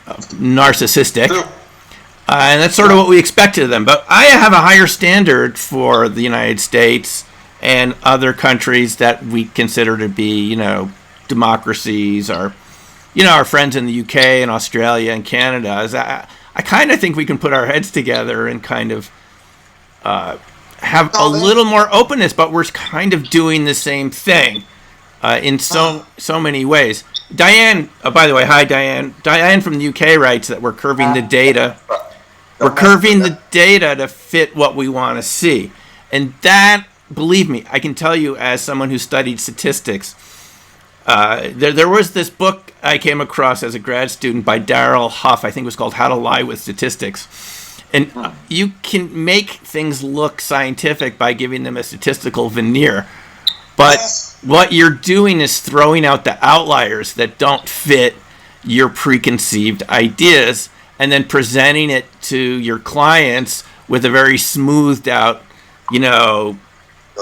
Speaker 3: narcissistic, and that's sort of what we expected of them. But I have a higher standard for the United States and other countries that we consider to be, democracies, or, our friends in the UK and Australia and Canada. I kind of think we can put our heads together and kind of have a little more openness, but we're kind of doing the same thing in so many ways. Diane, by the way, hi Diane. Diane from the UK writes that we're curving the data. We're curving the data to fit what we want to see. And that, believe me, I can tell you as someone who studied statistics, there was this book I came across as a grad student by Darrell Huff. I think it was called How to Lie with Statistics. And you can make things look scientific by giving them a statistical veneer. But what you're doing is throwing out the outliers that don't fit your preconceived ideas and then presenting it to your clients with a very smoothed out,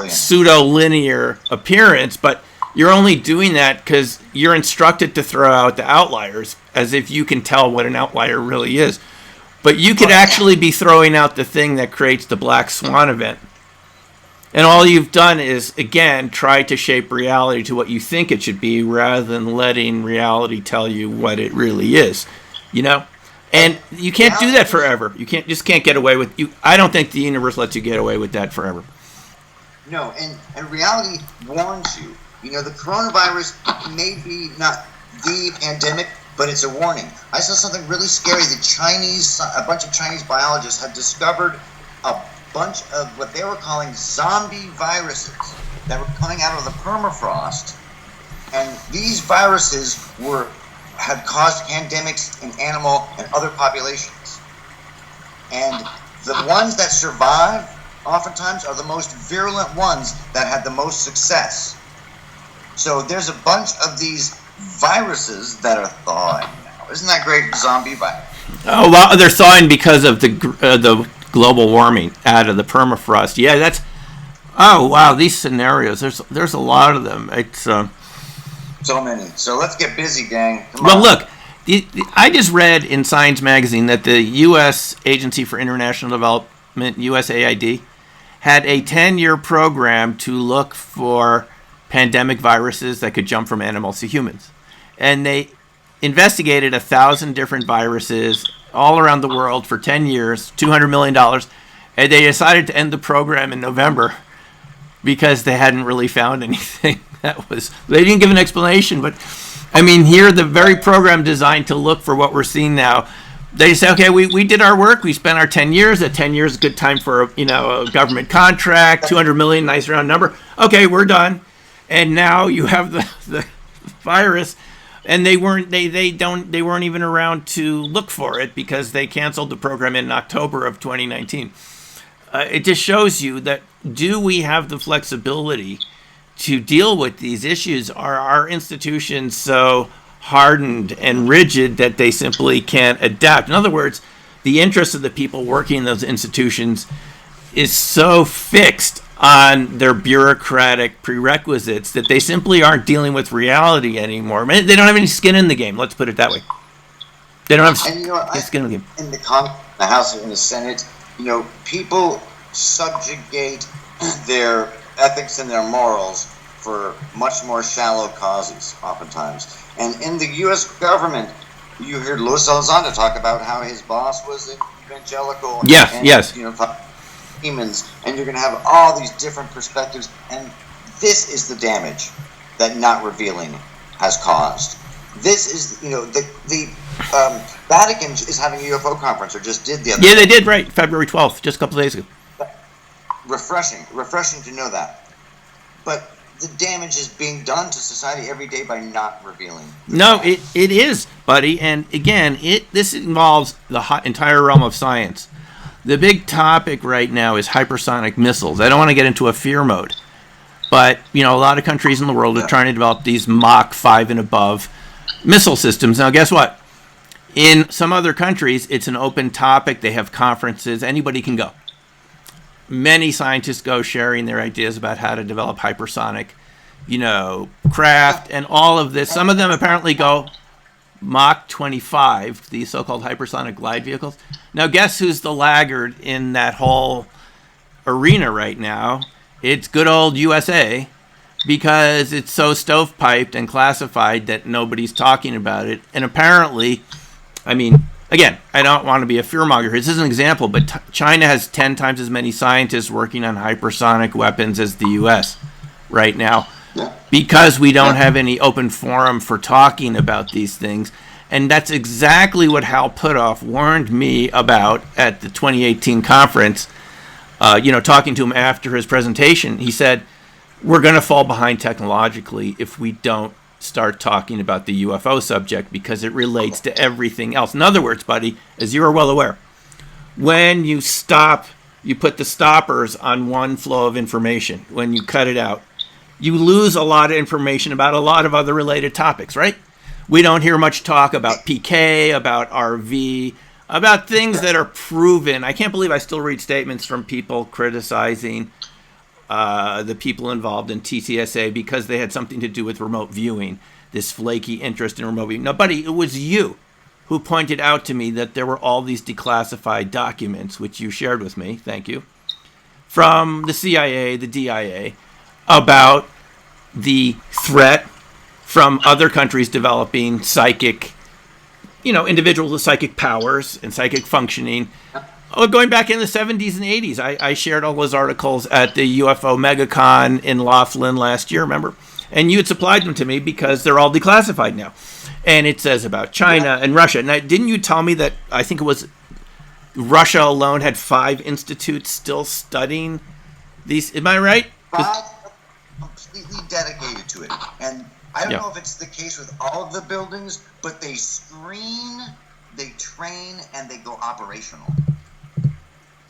Speaker 3: pseudo-linear appearance. But you're only doing that because you're instructed to throw out the outliers as if you can tell what an outlier really is. But you could actually be throwing out the thing that creates the black swan event. And all you've done is, again, try to shape reality to what you think it should be rather than letting reality tell you what it really is, And you can't do that forever. You can't get away with... I don't think the universe lets you get away with that forever.
Speaker 4: No, and reality warns you. The coronavirus may be not the pandemic, but it's a warning. I saw something really scary. A bunch of Chinese biologists had discovered a bunch of what they were calling zombie viruses that were coming out of the permafrost. And these viruses had caused pandemics in animal and other populations. And the ones that survive oftentimes are the most virulent ones that had the most success. So there's a bunch of these viruses that are thawing now. Isn't that great? Zombie virus.
Speaker 3: Oh, well, they're thawing because of the global warming out of the permafrost. Yeah, that's... Oh, wow, these scenarios, there's a lot of them. It's...
Speaker 4: So many. So let's get busy, gang. Come
Speaker 3: on.
Speaker 4: Well,
Speaker 3: look, I just read in Science Magazine that the U.S. Agency for International Development, USAID, had a 10-year program to look for pandemic viruses that could jump from animals to humans. And they investigated 1,000 different viruses all around the world for 10 years, $200 million. And they decided to end the program in November because they hadn't really found anything. They didn't give an explanation, but I mean, here, the very program designed to look for what we're seeing now, they say, okay, we did our work. We spent our 10 years. That 10 years is a good time for a government contract, 200 million, nice round number. Okay, we're done. And now you have the virus. And they weren't even around to look for it because they canceled the program in October of 2019. It just shows you that, do we have the flexibility to deal with these issues? Are our institutions so hardened and rigid that they simply can't adapt? In other words, the interest of the people working in those institutions is so fixed on their bureaucratic prerequisites that they simply aren't dealing with reality anymore. They don't have any skin in the game. Let's put it that way. They don't have skin in the game.
Speaker 4: In the House and the Senate, people subjugate their ethics and their morals for much more shallow causes, oftentimes. And in the U.S. government, you heard Luis Elizondo talk about how his boss was an evangelical.
Speaker 3: Yes.
Speaker 4: Demons, and you're going to have all these different perspectives, and this is the damage that not revealing has caused. This is, the Vatican is having a UFO conference, or just did the other day.
Speaker 3: They did, right, February 12th, just a couple of days ago.
Speaker 4: Refreshing to know that. But the damage is being done to society every day by not revealing.
Speaker 3: No, it is, buddy, and again, this involves the entire realm of science. The big topic right now is hypersonic missiles. I don't want to get into a fear mode, but a lot of countries in the world are trying to develop these Mach 5 and above missile systems. Now, guess what? In some other countries, it's an open topic. They have conferences. Anybody can go. Many scientists go sharing their ideas about how to develop hypersonic, craft and all of this. Some of them apparently go Mach 25, these so-called hypersonic glide vehicles. Now, guess who's the laggard in that whole arena right now? It's good old USA, because it's so stovepiped and classified that nobody's talking about it. And apparently, again, I don't want to be a fearmonger. This is an example, but China has 10 times as many scientists working on hypersonic weapons as the U.S. right now, because we don't have any open forum for talking about these things. And that's exactly what Hal Puthoff warned me about at the 2018 conference. Talking to him after his presentation, he said, we're going to fall behind technologically if we don't start talking about the UFO subject, because it relates to everything else. In other words, buddy, as you are well aware, when you put the stoppers on one flow of information. When you cut it out, you lose a lot of information about a lot of other related topics, right? We don't hear much talk about PK, about RV, about things that are proven. I can't believe I still read statements from people criticizing the people involved in TTSA because they had something to do with remote viewing, this flaky interest in remote viewing. No, buddy, it was you who pointed out to me that there were all these declassified documents, which you shared with me, thank you, from the CIA, the DIA, about the threat from other countries developing psychic, individuals with psychic powers and psychic functioning. Going back in the 70s and 80s, I shared all those articles at the UFO MegaCon in Laughlin last year, remember? And you had supplied them to me because they're all declassified now. And it says about China and Russia. Now, didn't you tell me that, I think it was Russia alone had 5 institutes still studying these? Am I right?
Speaker 4: 5 completely dedicated to it. And I don't know if it's the case with all of the buildings, but they screen, they train, and they go operational.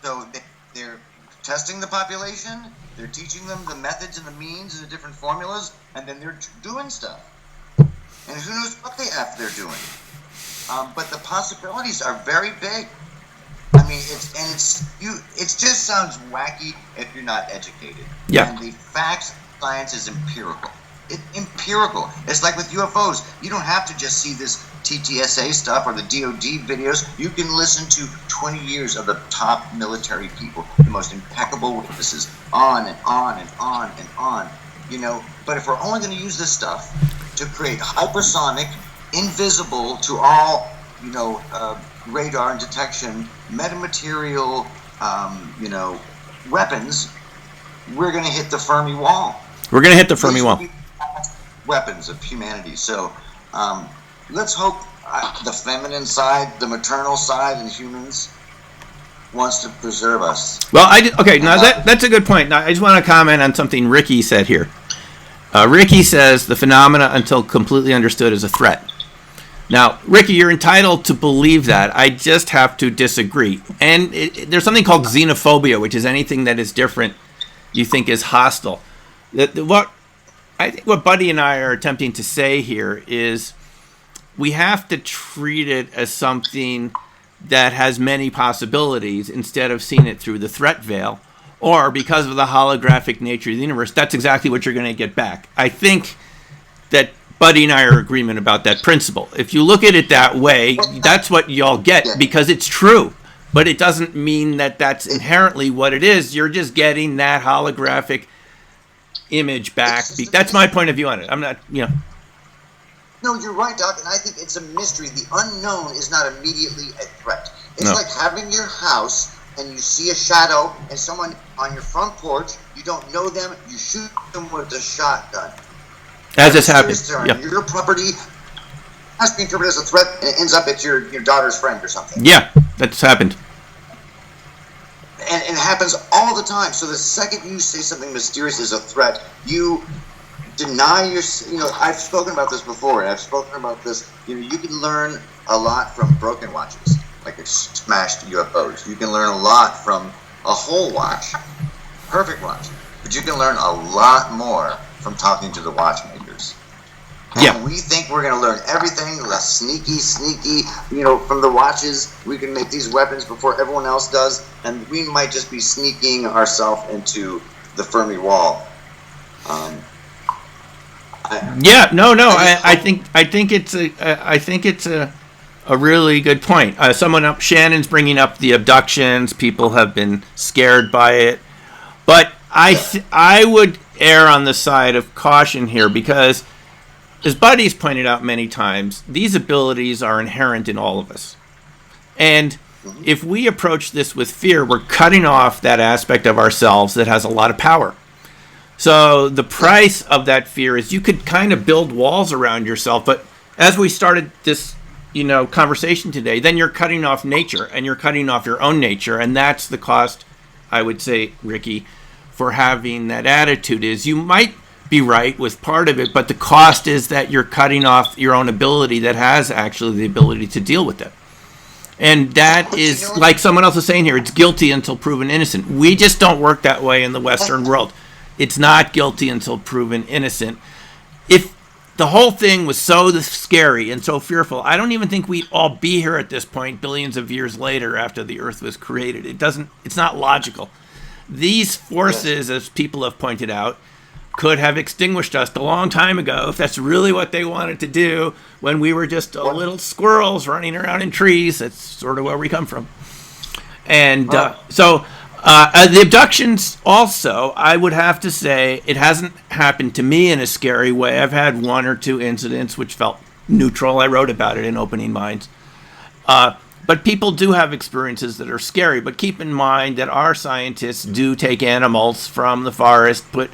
Speaker 4: So they're testing the population, they're teaching them the methods and the means and the different formulas, and then they're doing stuff. And who knows what the F they're doing. But the possibilities are very big. It just sounds wacky if you're not educated.
Speaker 3: Yeah.
Speaker 4: And the facts, science is empirical. It's empirical. It's like with UFOs. You don't have to just see this TTSA stuff or the DOD videos. You can listen to 20 years of the top military people, the most impeccable witnesses, on and on and on and on. But if we're only going to use this stuff to create hypersonic, invisible to all, radar and detection, metamaterial, weapons, we're going to hit the Fermi wall.
Speaker 3: We're going to hit the Fermi wall.
Speaker 4: Weapons of humanity. So let's hope the feminine side, the maternal side in humans wants to preserve us.
Speaker 3: Well, that's a good point. Now, I just want to comment on something Ricky said here. Ricky says the phenomena until completely understood is a threat. Now, Ricky, you're entitled to believe that. I just have to disagree. And there's something called xenophobia, which is anything that is different you think is hostile. What I think what Buddy and I are attempting to say here is we have to treat it as something that has many possibilities instead of seeing it through the threat veil, or because of the holographic nature of the universe, that's exactly what you're going to get back. I think that Buddy and I are in agreement about that principle. If you look at it that way, that's what y'all get because it's true. But it doesn't mean that that's inherently what it is. You're just getting that holographic image back. That's my point of view on it. I'm not,
Speaker 4: No, you're right, Doc, and I think it's a mystery. The unknown is not immediately a threat. It's like having your house and you see a shadow and someone on your front porch, you don't know them, you shoot them with a shotgun.
Speaker 3: As this happens.
Speaker 4: Yeah. Your property has to be interpreted as a threat and it ends up it's your daughter's friend or something.
Speaker 3: Yeah, that's happened.
Speaker 4: And it happens all the time. So the second you say something mysterious is a threat, you deny your, I've spoken about this before, and I've spoken about this, you can learn a lot from broken watches, like smashed UFOs. You can learn a lot from a whole watch, perfect watch, but you can learn a lot more from talking to the watchmakers. And we think we're going to learn everything, less sneaky, from the watches. We can make these weapons before everyone else does, and we might just be sneaking ourselves into the Fermi wall.
Speaker 3: I think it's a really good point. Shannon's bringing up the abductions. People have been scared by it, but I would err on the side of caution here because, as Buddy's pointed out many times, these abilities are inherent in all of us. And if we approach this with fear, we're cutting off that aspect of ourselves that has a lot of power. So the price of that fear is you could kind of build walls around yourself. But as we started this, conversation today, then you're cutting off nature and you're cutting off your own nature. And that's the cost, I would say, Ricky, for having that attitude is you might be right with part of it, but the cost is that you're cutting off your own ability that has actually the ability to deal with it. And that is, like someone else is saying here, it's guilty until proven innocent. We just don't work that way in the Western world. It's not guilty until proven innocent. If the whole thing was so scary and so fearful, I don't even think we'd all be here at this point billions of years later after the Earth was created. It's not logical. These forces, as people have pointed out, could have extinguished us a long time ago if that's really what they wanted to do when we were just little squirrels running around in trees. That's sort of where we come from. And the abductions also, I would have to say, it hasn't happened to me in a scary way. I've had one or two incidents which felt neutral. I wrote about it in Opening Minds. But people do have experiences that are scary. But keep in mind that our scientists do take animals from the forest, put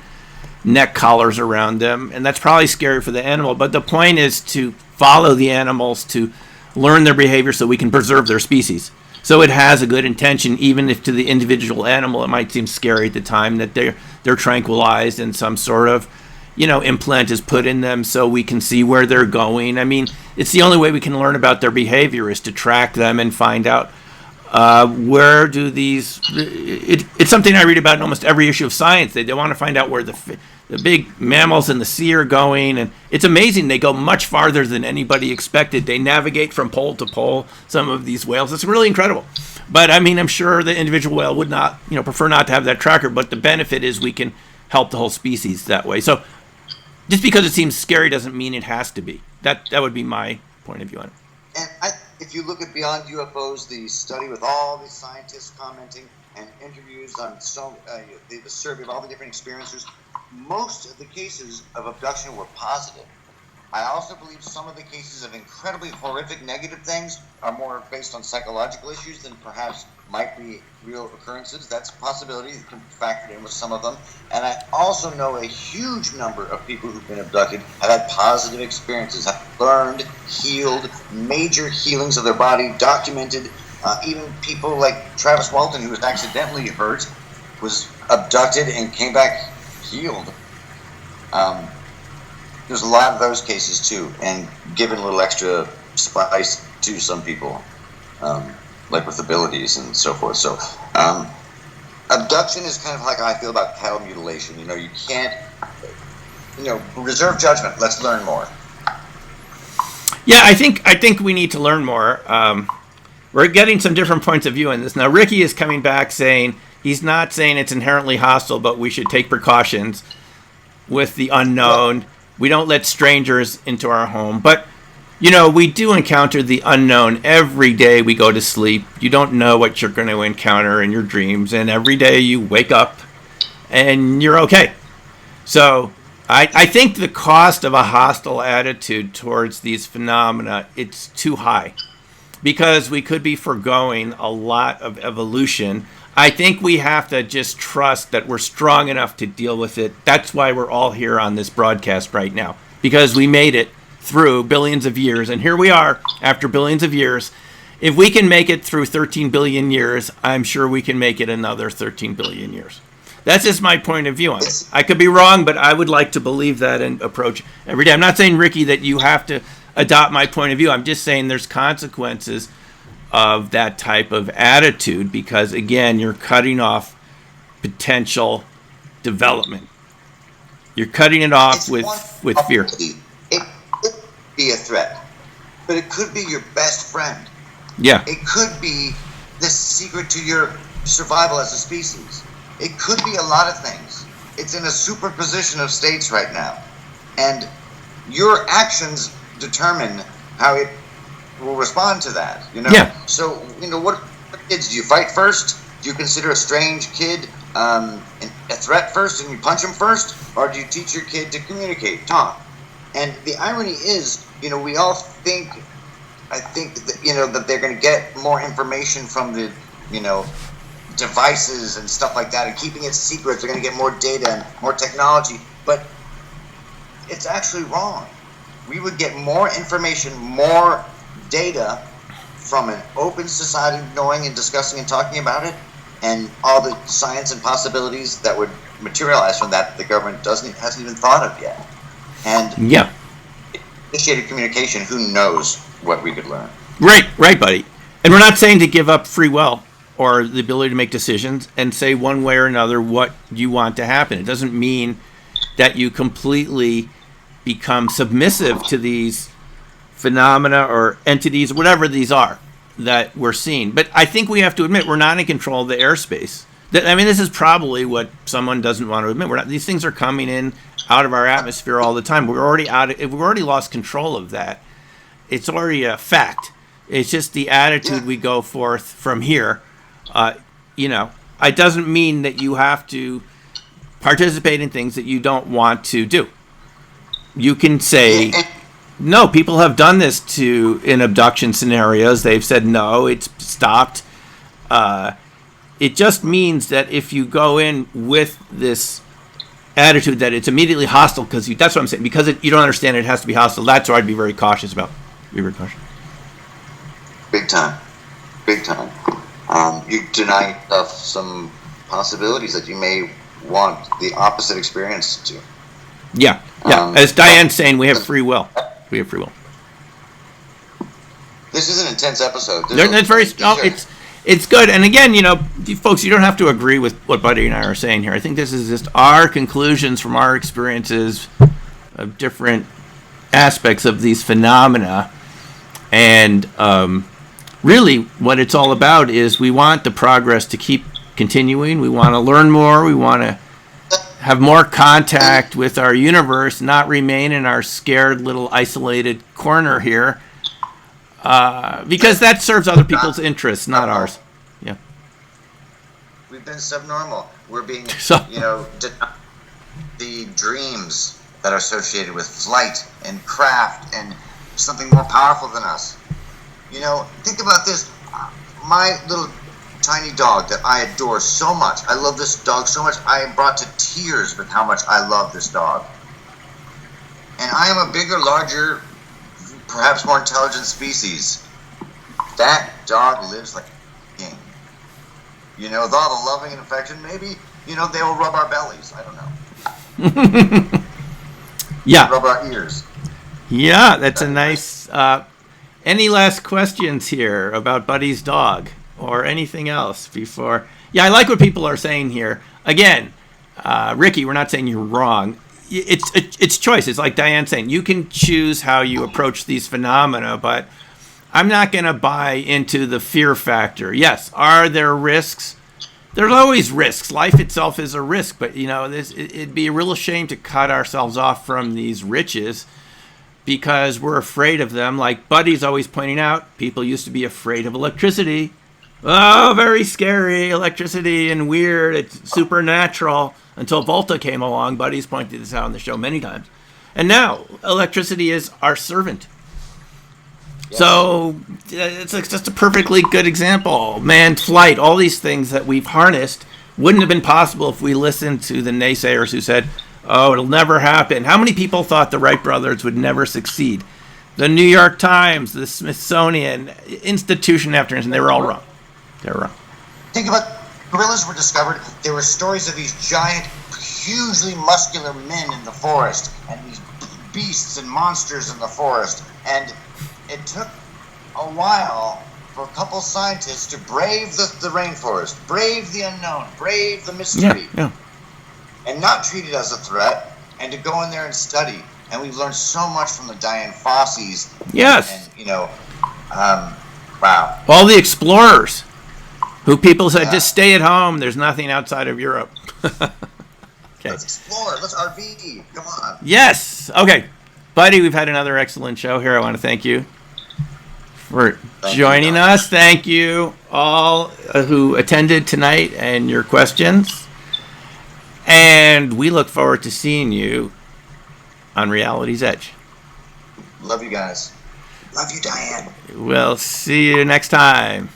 Speaker 3: neck collars around them, and that's probably scary for the animal. But the point is to follow the animals, to learn their behavior so we can preserve their species. So it has a good intention, even if to the individual animal it might seem scary at the time, that they're tranquilized and some sort of, implant is put in them so we can see where they're going. I mean, it's the only way we can learn about their behavior is to track them and find out where do these... It's something I read about in almost every issue of Science. They want to find out where the big mammals in the sea are going, and it's amazing. They go much farther than anybody expected. They navigate from pole to pole, some of these whales. It's really incredible. But, I mean, I'm sure the individual whale would not, prefer not to have that tracker, but the benefit is we can help the whole species that way. So just because it seems scary doesn't mean it has to be. That would be my point of view on it.
Speaker 4: And if you look at Beyond UFOs, the study with all these scientists commenting and interviews on the survey of all the different experiencers, most of the cases of abduction were positive. I also believe some of the cases of incredibly horrific negative things are more based on psychological issues than perhaps might be real occurrences. That's a possibility that can be factored in with some of them. And I also know a huge number of people who've been abducted have had positive experiences, have learned, healed, major healings of their body, documented. Even people like Travis Walton, who was accidentally hurt, was abducted and came back healed. There's a lot of those cases too, and given a little extra spice to some people, like with abilities and so forth. So, abduction is kind of like how I feel about cattle mutilation. You know, you can't, reserve judgment. Let's learn more.
Speaker 3: Yeah, I think we need to learn more. We're getting some different points of view on this. Now, Ricky is coming back saying he's not saying it's inherently hostile, but we should take precautions with the unknown. We don't let strangers into our home. But, we do encounter the unknown every day we go to sleep. You don't know what you're going to encounter in your dreams. And every day you wake up and you're okay. So I think the cost of a hostile attitude towards these phenomena, it's too high. Because we could be foregoing a lot of evolution. I think we have to just trust that we're strong enough to deal with it. That's why we're all here on this broadcast right now. Because we made it through billions of years. And here we are after billions of years. If we can make it through 13 billion years, I'm sure we can make it another 13 billion years. That's just my point of view on it. I could be wrong, but I would like to believe that and approach every day. I'm not saying, Ricky, that you have to adopt my point of view. I'm just saying there's consequences of that type of attitude because, again, you're cutting off potential development. You're cutting it off with fear.
Speaker 4: It could be a threat, but it could be your best friend.
Speaker 3: Yeah.
Speaker 4: It could be the secret to your survival as a species. It could be a lot of things. It's in a superposition of states right now. And your actions determine how it will respond to that,
Speaker 3: Yeah.
Speaker 4: So, what kids do you fight first? Do you consider a strange kid a threat first and you punch him first? Or do you teach your kid to communicate, talk? And the irony is, we all think, that they're going to get more information from the, devices and stuff like that and keeping it secret. They're going to get more data and more technology. But it's actually wrong. We would get more information, more data from an open society knowing and discussing and talking about it, and all the science and possibilities that would materialize from that the government hasn't even thought of yet. And
Speaker 3: yeah,
Speaker 4: initiated communication, who knows what we could learn.
Speaker 3: Right, buddy. And we're not saying to give up free will or the ability to make decisions and say one way or another what you want to happen. It doesn't mean that you completely become submissive to these phenomena or entities, whatever these are that we're seeing. But I think we have to admit we're not in control of the airspace. This is probably what someone doesn't want to admit. These things are coming in out of our atmosphere all the time. We've already lost control of that. It's already a fact. It's just the attitude we go forth from here. It doesn't mean that you have to participate in things that you don't want to do. You can say, no, people have done this in abduction scenarios. They've said, no, it's stopped. It just means that if you go in with this attitude that it's immediately hostile, that's what I'm saying, because you don't understand it has to be hostile, that's what I'd be very cautious about. Be very cautious.
Speaker 4: Big time. You deny yourself some possibilities that you may want the opposite experience to.
Speaker 3: Yeah. As Diane's saying, we have free will.
Speaker 4: This is an intense episode.
Speaker 3: It's good. And again, folks, you don't have to agree with what Buddy and I are saying here. I think this is just our conclusions from our experiences of different aspects of these phenomena. And really, what it's all about is we want the progress to keep continuing. We want to learn more. We want to have more contact with our universe, not remain in our scared little isolated corner here, because that serves other people's interests, not ours. Yeah.
Speaker 4: We've been subnormal. We're being, the dreams that are associated with flight and craft and something more powerful than us. Think about this. My little tiny dog that I adore so much. I love this dog so much. I am brought to tears with how much I love this dog. And I am a bigger, larger, perhaps more intelligent species. That dog lives like a king. With all the loving and affection, maybe, they will rub our bellies. I don't know.
Speaker 3: Yeah.
Speaker 4: Rub our ears.
Speaker 3: Yeah, that's a nice... Any last questions here about Buddy's dog or anything else before? Yeah, I like what people are saying here. Again, Ricky, we're not saying you're wrong. It's choice. It's like Diane saying, you can choose how you approach these phenomena, but I'm not going to buy into the fear factor. Yes, are there risks? There's always risks. Life itself is a risk, but it'd be a real shame to cut ourselves off from these riches because we're afraid of them. Like Buddy's always pointing out, people used to be afraid of electricity. Oh, very scary, electricity and weird. It's supernatural. Until Volta came along. Buddy's pointed this out on the show many times. And now electricity is our servant. Yes. So it's just a perfectly good example. Manned flight, all these things that we've harnessed wouldn't have been possible if we listened to the naysayers who said, oh, it'll never happen. How many people thought the Wright brothers would never succeed? The New York Times, the Smithsonian, institution after institution, they were all wrong. They were wrong.
Speaker 4: Think about gorillas were discovered. There were stories of these giant, hugely muscular men in the forest and these beasts and monsters in the forest. And it took a while for a couple scientists to brave the rainforest, brave the unknown, brave the mystery.
Speaker 3: Yeah.
Speaker 4: And not treat it as a threat, and to go in there and study. And we've learned so much from the Dian Fossey's.
Speaker 3: Yes.
Speaker 4: And wow.
Speaker 3: All the explorers who people said, just stay at home. There's nothing outside of Europe. Okay.
Speaker 4: Let's explore. Let's RV. Come on.
Speaker 3: Yes. Okay. Buddy, we've had another excellent show here. I want to thank you for joining us. Thank you all who attended tonight and your questions. And we look forward to seeing you on Reality's Edge.
Speaker 4: Love you guys. Love you, Diane.
Speaker 3: We'll see you next time.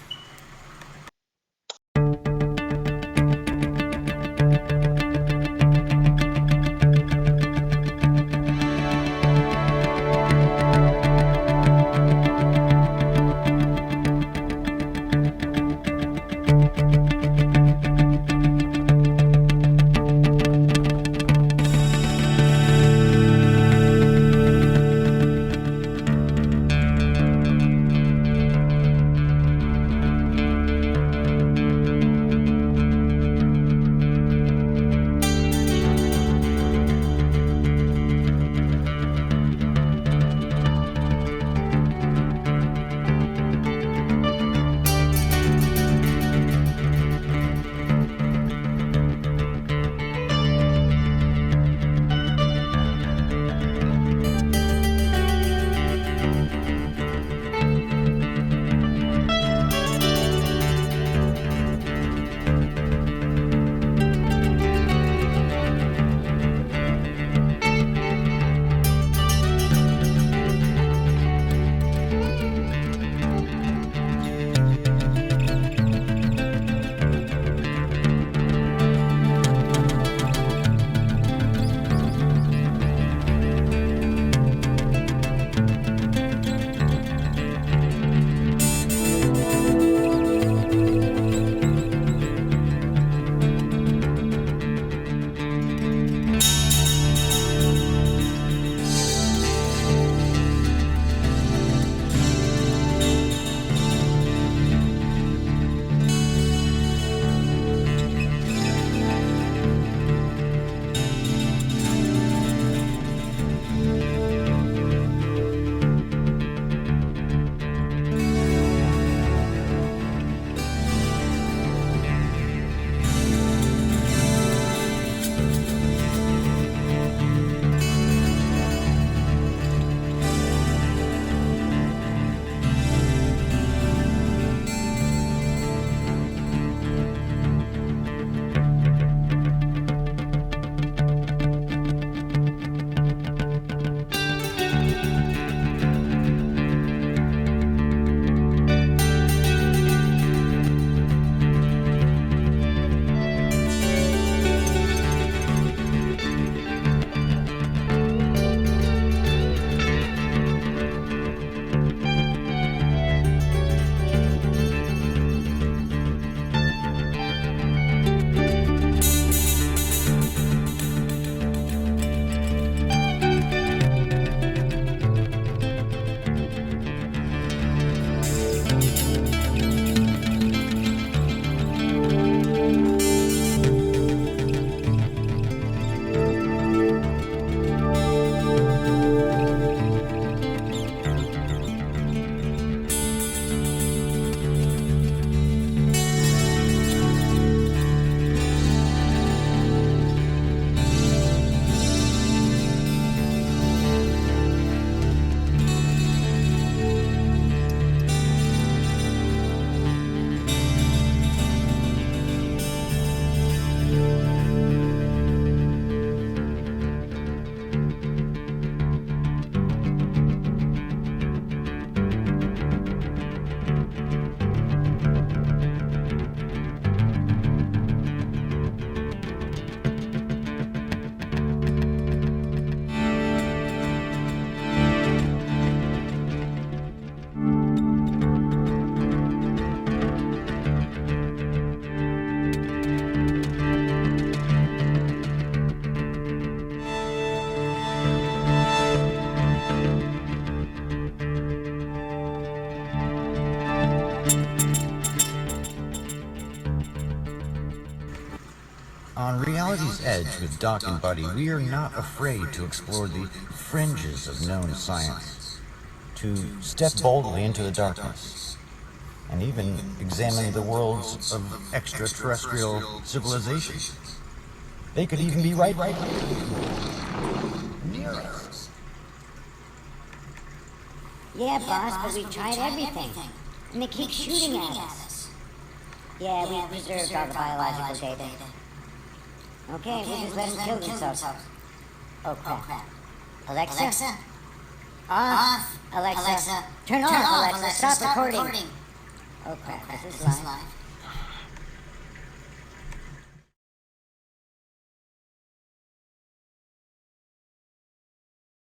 Speaker 5: reality's edge with Doc and Buddy, we are not afraid to explore the fringes of known science, to step boldly into the darkness, and even examine the worlds of extraterrestrial civilization. They could even be right near us.
Speaker 6: Yeah, boss, but we've tried everything, and they keep shooting at us. Yeah, we've preserved all the biological data. Okay, we'll just let them kill themselves. Oh, crap. Alexa? Off. Alexa. Turn off, Alexa. Stop recording. Oh, crap. Is this live?